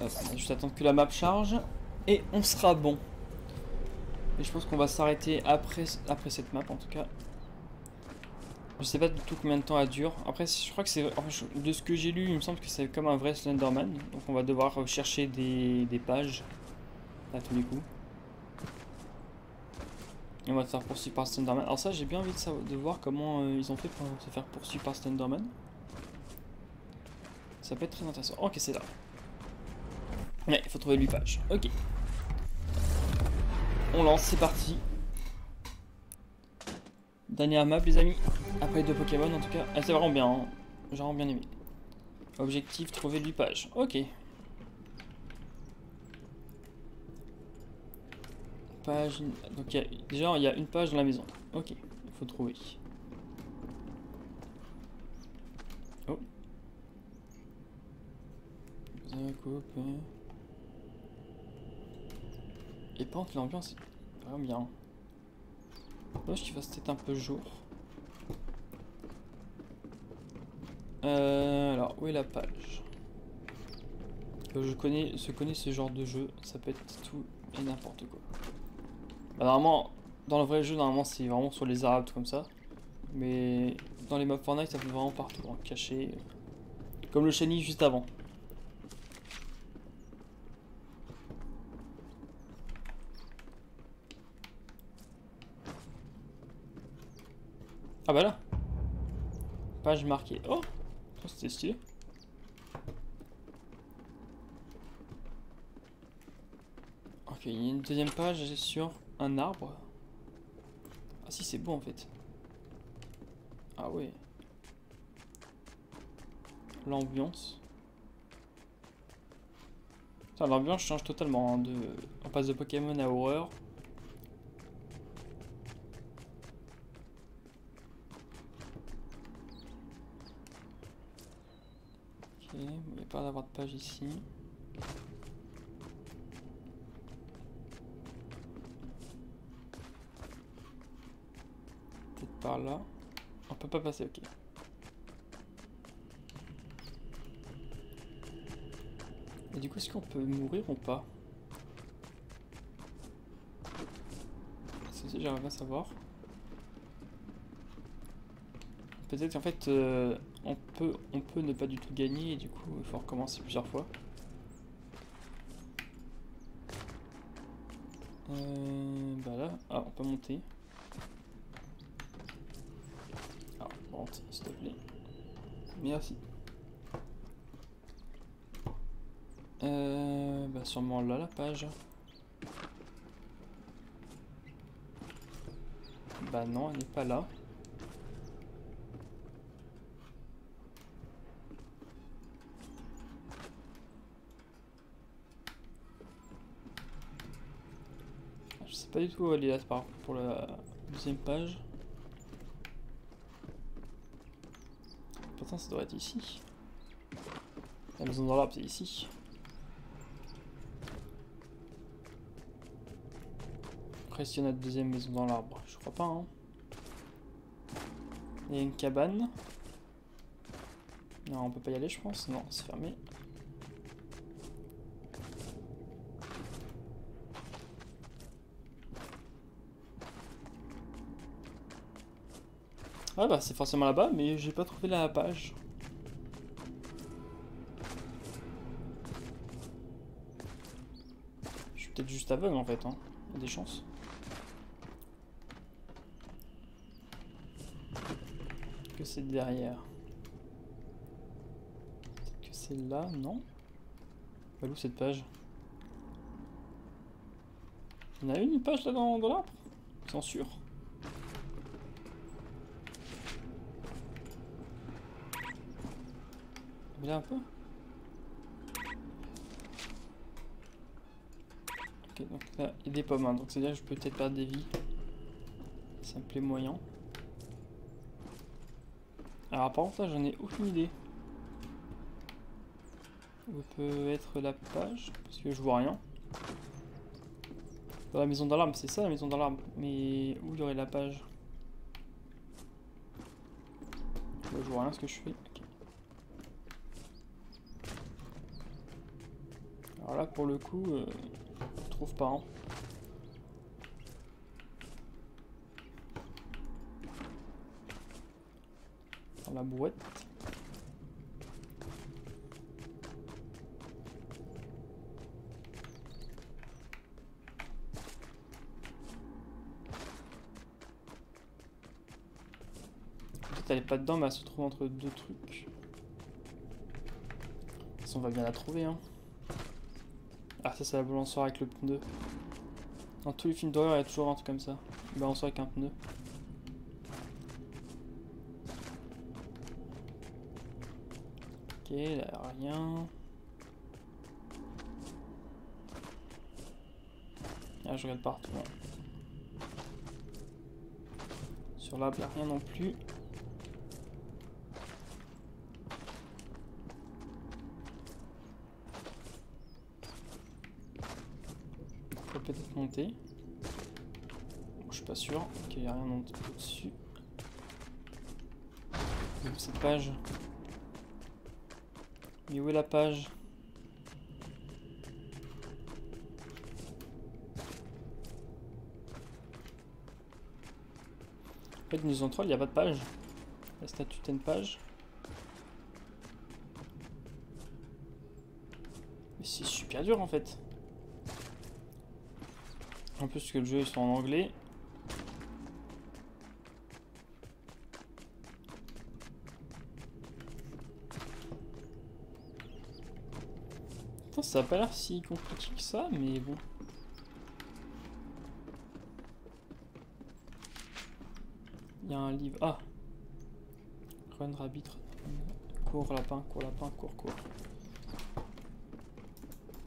Hop, on va juste attendre que la map charge et on sera bon. Et je pense qu'on va s'arrêter après cette map en tout cas. Je sais pas du tout combien de temps elle dure. Après je crois que c'est... Enfin, de ce que j'ai lu il me semble que c'est comme un vrai Slenderman. Donc on va devoir chercher des pages à tous les coups. Et on va se faire poursuivre par Slenderman. Alors ça j'ai bien envie de voir comment ils ont fait pour se faire poursuivre par Slenderman. Ça peut être très intéressant. Ok c'est là. Ouais il faut trouver 8 pages. Ok. On lance, c'est parti. Dernière map les amis. Après les deux Pokémon en tout cas. C'est vraiment bien, hein. J'ai vraiment bien aimé. Objectif, trouver 8 pages. Ok. Page... Donc déjà il y a une page dans la maison. Ok, il faut trouver. Oh. Et par contre l'ambiance est vraiment bien. Dommage qu'il fasse peut-être un peu jour. Alors où est la page? Je connais ce genre de jeu, ça peut être tout et n'importe quoi. Bah, normalement, dans le vrai jeu, normalement c'est vraiment sur les arbres comme ça. Mais dans les mobs Fortnite, ça peut vraiment partout, hein, caché. Comme le chenille juste avant. Ah bah là. Page marquée. Oh, c'était stylé. Ok, il y a une deuxième page sur un arbre. Ah si, c'est beau en fait. Ah ouais. L'ambiance. L'ambiance change totalement, hein, on passe de Pokémon à horreur. Ok, il n'y a pas d'avoir de page ici. Peut-être par là. On peut pas passer, ok. Et du coup, est-ce qu'on peut mourir ou pas? Ça aussi, j'aimerais bien savoir. Peut-être qu'en fait, on peut ne pas du tout gagner et du coup, il faut recommencer plusieurs fois. Bah là, ah, on peut monter. Ah, monte, s'il te plaît. Merci. Bah sûrement là la page. Bah non, elle n'est pas là. Je sais pas du tout où elle est là pour la deuxième page. Pourtant ça doit être ici. La maison dans l'arbre c'est ici. Après si on a une deuxième maison dans l'arbre, je crois pas hein. Il y a une cabane. Non on peut pas y aller je pense, non c'est fermé. Ah bah c'est forcément là-bas mais j'ai pas trouvé la page. Je suis peut-être juste aveugle en fait hein. Il y a des chances. Que c'est derrière. Peut-être que c'est là, non? Elle est où cette page? Il y en a une page là dans l'arbre? Censure. Mais là un peu. Ok, donc là il y a des pommes, hein, donc c'est-à-dire que je peux peut-être perdre des vies. Ça me plaît moyen. Alors par contre là j'en ai aucune idée. Où peut être la page? Parce que je vois rien. Dans la maison d'alarme, c'est ça la maison d'alarme. Mais où il y aurait la page? Je vois rien ce que je fais. Okay. Alors là pour le coup, je trouve pas. Hein. Dans la boîte. Peut-être elle est pas dedans mais elle se trouve entre deux trucs. De toute façon on va bien la trouver hein. Ah ça c'est la balançoire avec le pneu. Dans tous les films d'horreur il y a toujours un truc comme ça. Une balançoire avec un pneu. Ok, là y a rien. Ah je regarde partout. Hein. Sur l'arbre y a rien non plus. Faut peut-être monter. Bon, je suis pas sûr qu'il y a rien au-dessus. Cette page. Mais où est la page? En fait, maison 3, il n'y a pas de page. La statue a une page. Mais c'est super dur en fait. En plus que le jeu est en anglais. Putain, ça a pas l'air si compliqué que ça, mais bon. Il y a un livre. Ah! Run, rabbit, cours, lapin, cours, lapin, cours, cours.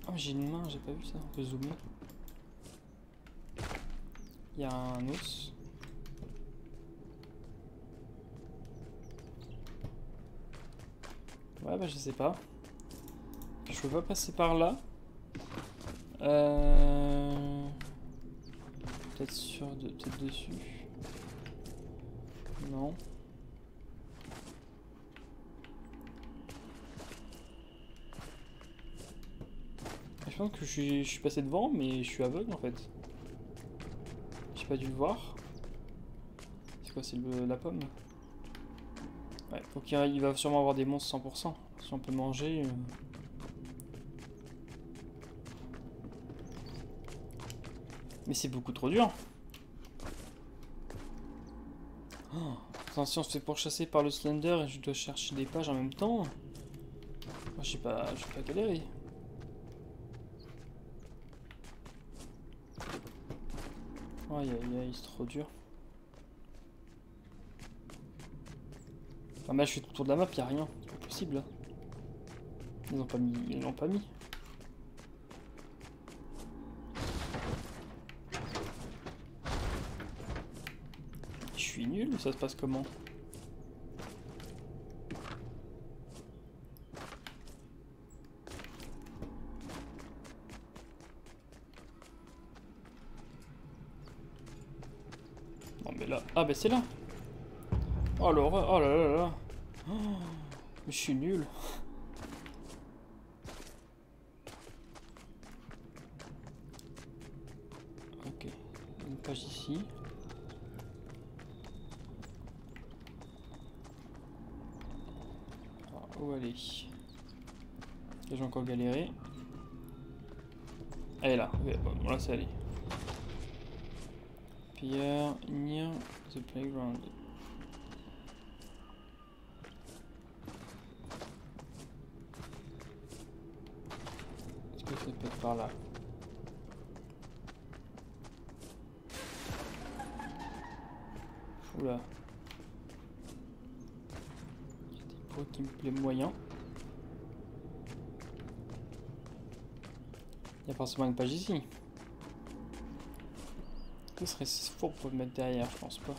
Oh, j'ai une main, j'ai pas vu ça. On peut zoomer. Il y a un os. Ouais, bah je sais pas. Je peux pas passer par là. Peut-être peut-être dessus. Non. Je pense que je suis passé devant, mais je suis aveugle en fait. J'ai pas dû le voir. C'est quoi, c'est la pomme? Ouais, donc il va sûrement avoir des monstres 100%. Si on peut manger... Mais c'est beaucoup trop dur. Oh, attention, on se fait pourchasser par le Slender et je dois chercher des pages en même temps. Moi, je sais pas galérer. Aïe aïe aïe, c'est trop dur. Ah mais là je suis tout autour de la map, y'a rien, c'est pas possible là. Ils l'ont pas mis, ils l'ont pas mis. Je suis nul ou ça se passe comment? Non mais là, ah bah c'est là. Oh l'horreur, oh là là là là. Oh, mais je suis nul. Ok, une page ici. Alors, où aller? J'ai encore galéré. Elle est là, bon là c'est allé. Pierre, near the playground. Est-ce que ça peut être par là? Oula. Il y a des points qui me plaisent moyen. Il y a forcément une page ici. Ce serait fort pour le mettre derrière, je pense pas.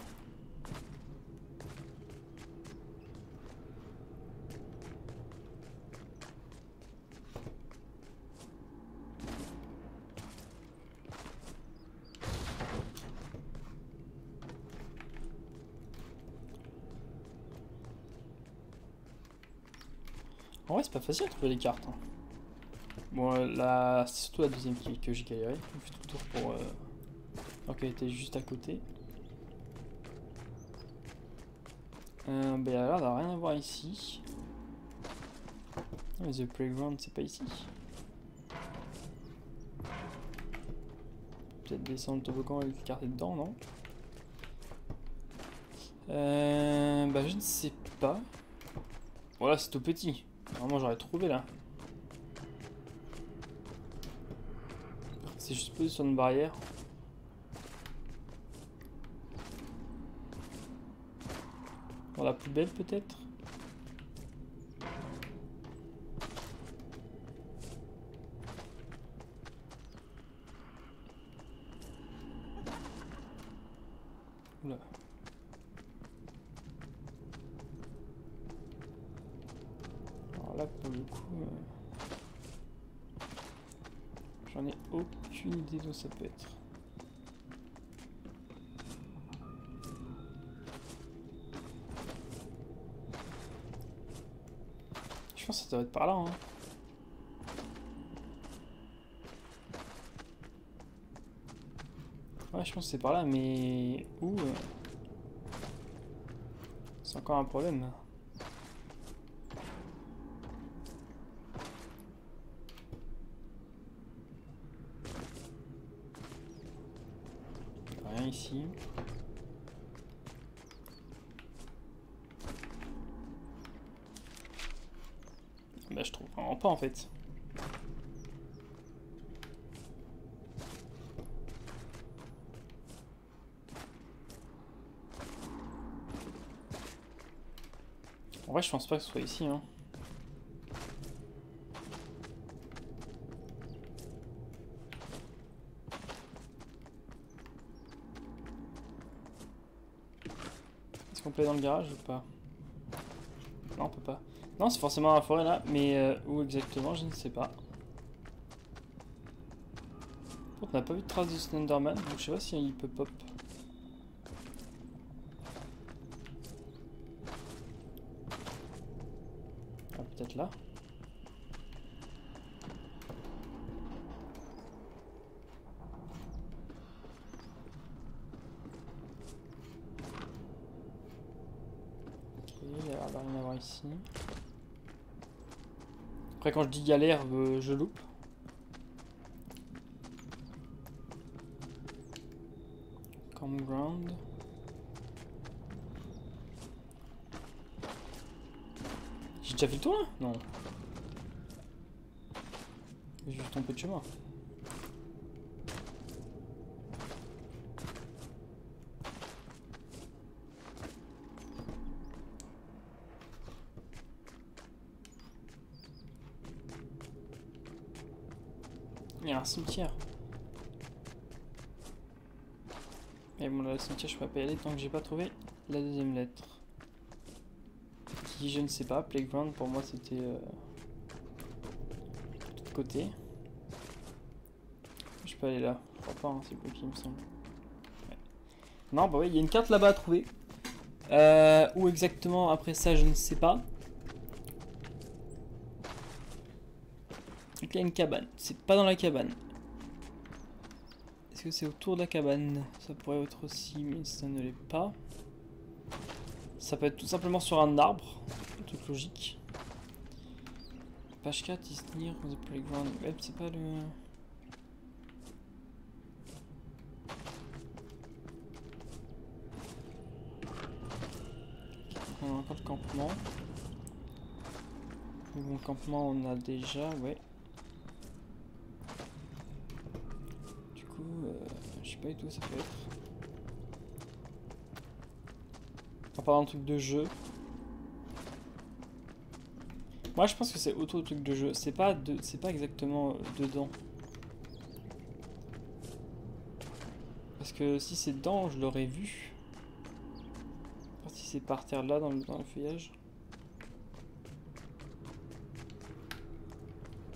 En vrai, c'est pas facile de trouver les cartes. Hein. Bon, là, c'est surtout la deuxième que j'ai galéré. Je fais tout le tour pour. Ok, elle était juste à côté. Ben il y a l'air de rien à voir ici. The playground, c'est pas ici. Peut-être descendre le toboggan avec les cartes dedans, non? Bah je ne sais pas. Voilà, c'est tout petit. Vraiment, j'aurais trouvé là. C'est juste posé sur une barrière. Dans la poubelle peut-être. Oula. Alors là pour le coup, j'en ai aucune idée d'où ça peut être. Je pense que ça doit être par là. Hein. Ouais, je pense que c'est par là, mais où c'est encore un problème. Rien ici. Bah je trouve vraiment pas en fait. En vrai je pense pas que ce soit ici hein. Est-ce qu'on peut aller dans le garage ou pas? Non on peut pas. Non c'est forcément la forêt là, mais où exactement je ne sais pas. On n'a pas vu de trace de Slenderman, donc je sais pas si il peut pop. Ah, peut-être là. Ok, il y a l'air de rien à voir ici. Après quand je dis galère, je loupe. Campground. J'ai déjà fait le tour là? Non. J'ai juste un peu de chemin. Il y a un cimetière. Mais bon, là, le cimetière, je pourrais pas y aller tant que j'ai pas trouvé la deuxième lettre. Qui, je ne sais pas. Playground, pour moi, c'était de l'autre côté. Je peux aller là. Je crois pas, hein, c'est bloqué, il me semble. Ouais. Non, bah oui, il y a une carte là-bas à trouver. Où exactement après ça, je ne sais pas. Donc il y a une cabane. C'est pas dans la cabane. Est-ce que c'est autour de la cabane? Ça pourrait être aussi, mais ça ne l'est pas. Ça peut être tout simplement sur un arbre. Un truc logique. Page 4 is near the playground. Ouais, c'est pas le... On a encore le campement. Bon, le campement on a déjà, ouais. Du coup, je sais pas du tout où ça peut être. On parle d'un truc de jeu. Moi je pense que c'est autour du truc de jeu. C'est pas exactement dedans. Parce que si c'est dedans, je l'aurais vu. Si c'est par terre là dans le feuillage.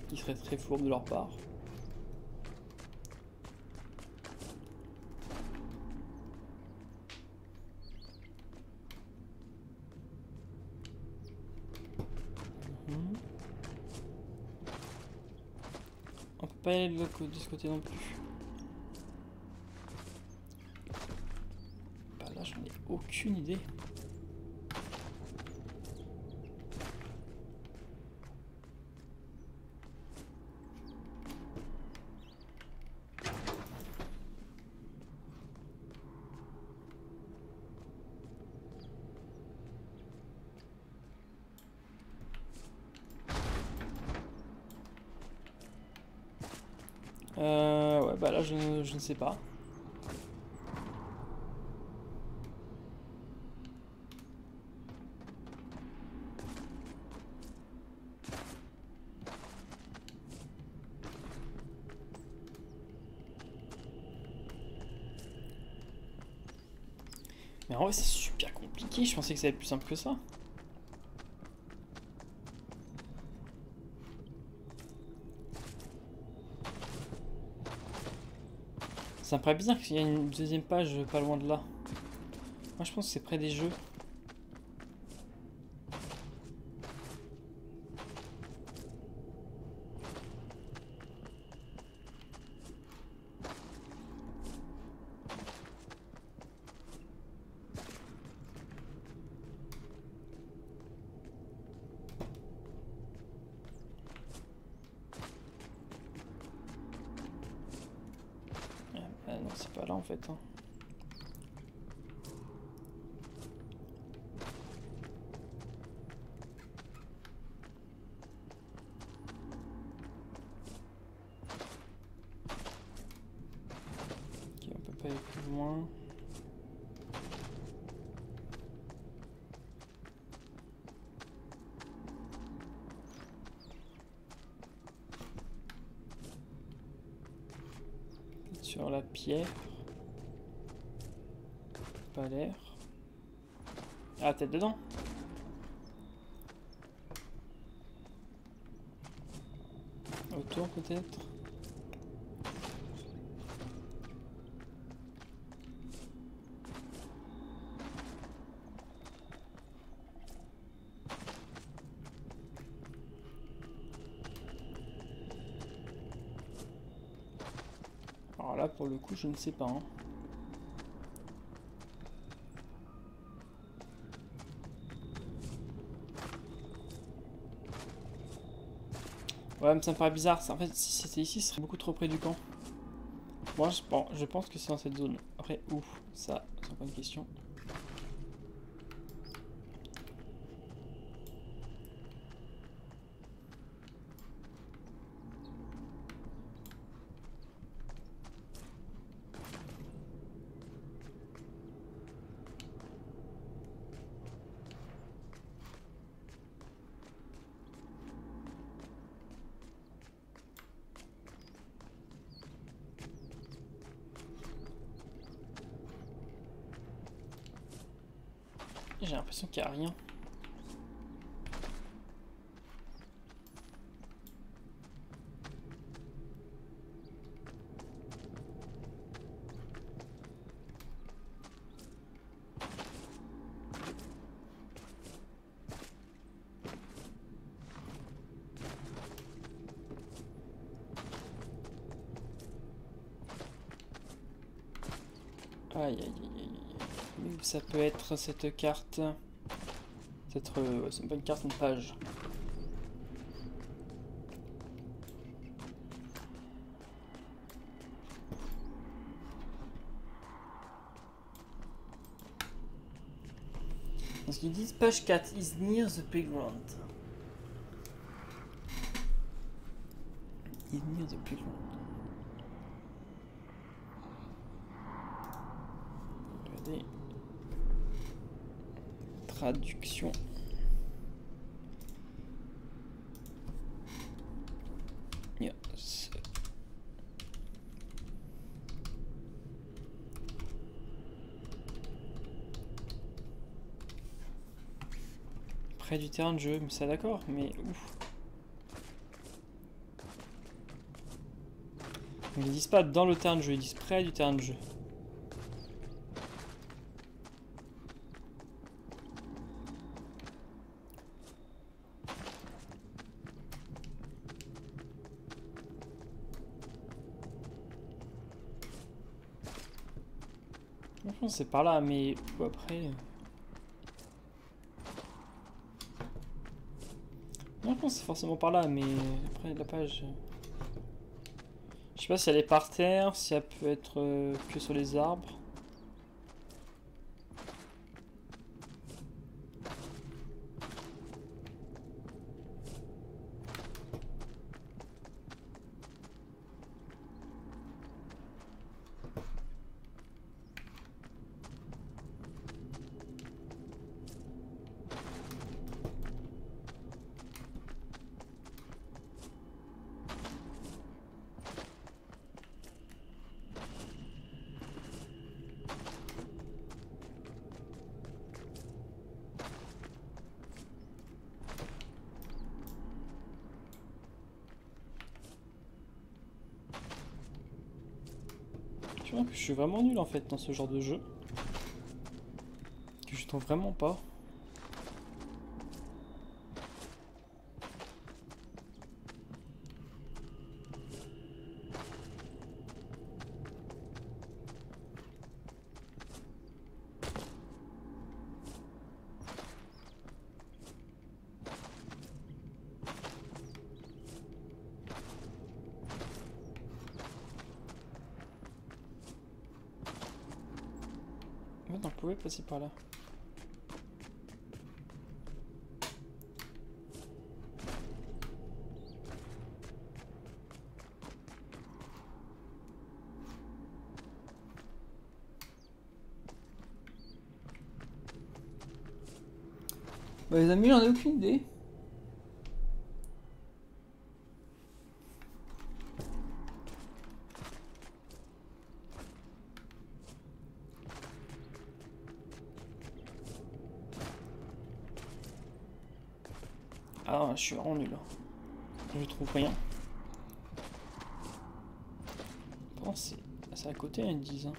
Qui serait très fourbe de leur part. On peut pas y aller de ce côté non plus. Bah là j'en ai aucune idée. Ouais, bah là je ne sais pas. Mais en vrai c'est super compliqué, je pensais que ça allait être plus simple que ça. Ça me paraît bizarre qu'il y a une deuxième page pas loin de là. Moi je pense que c'est près des jeux. Non c'est pas là en fait. Hein. Ok, on peut pas aller plus loin. Sur la pierre. Pas l'air. Ah, t'es dedans. Autour peut-être. Alors là pour le coup je ne sais pas. Hein. Ouais, mais ça me paraît bizarre. En fait, si c'était ici, ce serait beaucoup trop près du camp. Moi, je pense que c'est dans cette zone. Après, où ça, c'est pas une question. J'ai l'impression qu'il n'y a rien. Aïe aïe aïe aïe. Mais où ça peut être cette carte? Peut-être. C'est pas une carte, une page. Parce qu'ils disent page 4 is near the playground. Is near the playground. Regardez. Traduction. Yes. Près du terrain de jeu, mais ça d'accord, mais ouf. Ils disent pas dans le terrain de jeu, ils disent près du terrain de jeu. Franchement, c'est par là, mais après. Non, je pense que c'est forcément par là, mais après la page. Je sais pas si elle est par terre, si elle peut être que sur les arbres. Je vois que je suis vraiment nul en fait dans ce genre de jeu. Que je trouve vraiment pas. On pouvait passer par là. Bah les amis, j'en ai aucune idée. Ah, je suis vraiment nul. Je trouve rien. Pourtant, c'est à côté, ils disent. Hein.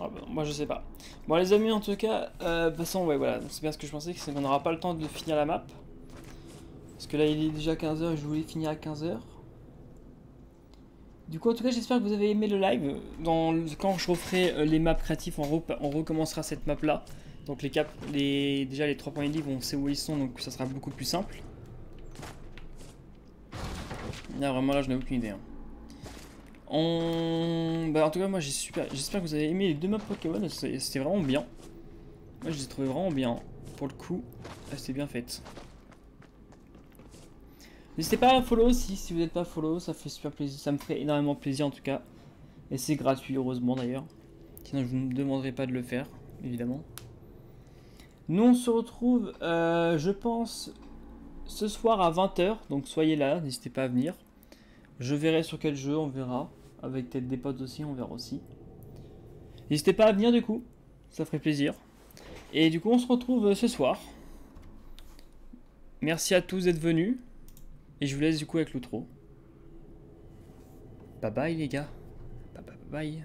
Ah bah, moi je sais pas. Bon les amis en tout cas, de toute façon ouais voilà, c'est bien ce que je pensais, c'est qu'on n'aura pas le temps de finir la map. Parce que là il est déjà 15 h et je voulais finir à 15 h. Du coup en tout cas j'espère que vous avez aimé le live. Quand je referai les maps créatifs, on recommencera cette map là. Donc déjà les 3 premiers livres on sait où ils sont, donc ça sera beaucoup plus simple. Là vraiment là je n'ai aucune idée. Hein. Bah, en tout cas moi j'espère que vous avez aimé les 2 maps Pokémon, c'était vraiment bien. Moi je les ai trouvés vraiment bien. Pour le coup, c'était bien fait. N'hésitez pas à follow aussi si vous n'êtes pas follow, ça fait super plaisir, ça me ferait énormément plaisir en tout cas. Et c'est gratuit heureusement d'ailleurs. Sinon, je vous ne demanderai pas de le faire, évidemment. Nous, on se retrouve, je pense, ce soir à 20 h. Donc, soyez là, n'hésitez pas à venir. Je verrai sur quel jeu, on verra. Avec peut-être des potes aussi, on verra aussi. N'hésitez pas à venir, du coup. Ça ferait plaisir. Et du coup, on se retrouve ce soir. Merci à tous d'être venus. Et je vous laisse du coup avec l'outro. Bye bye les gars. Bye bye bye.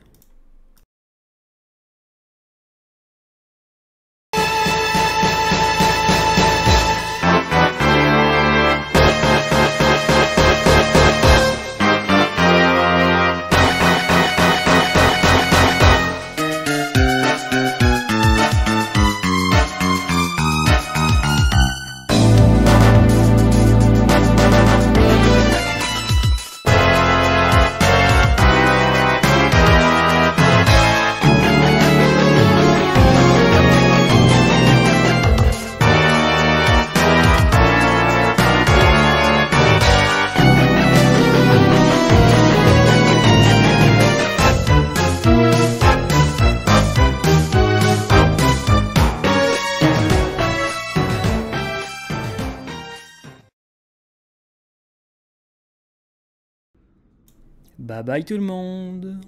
Bye bye tout le monde.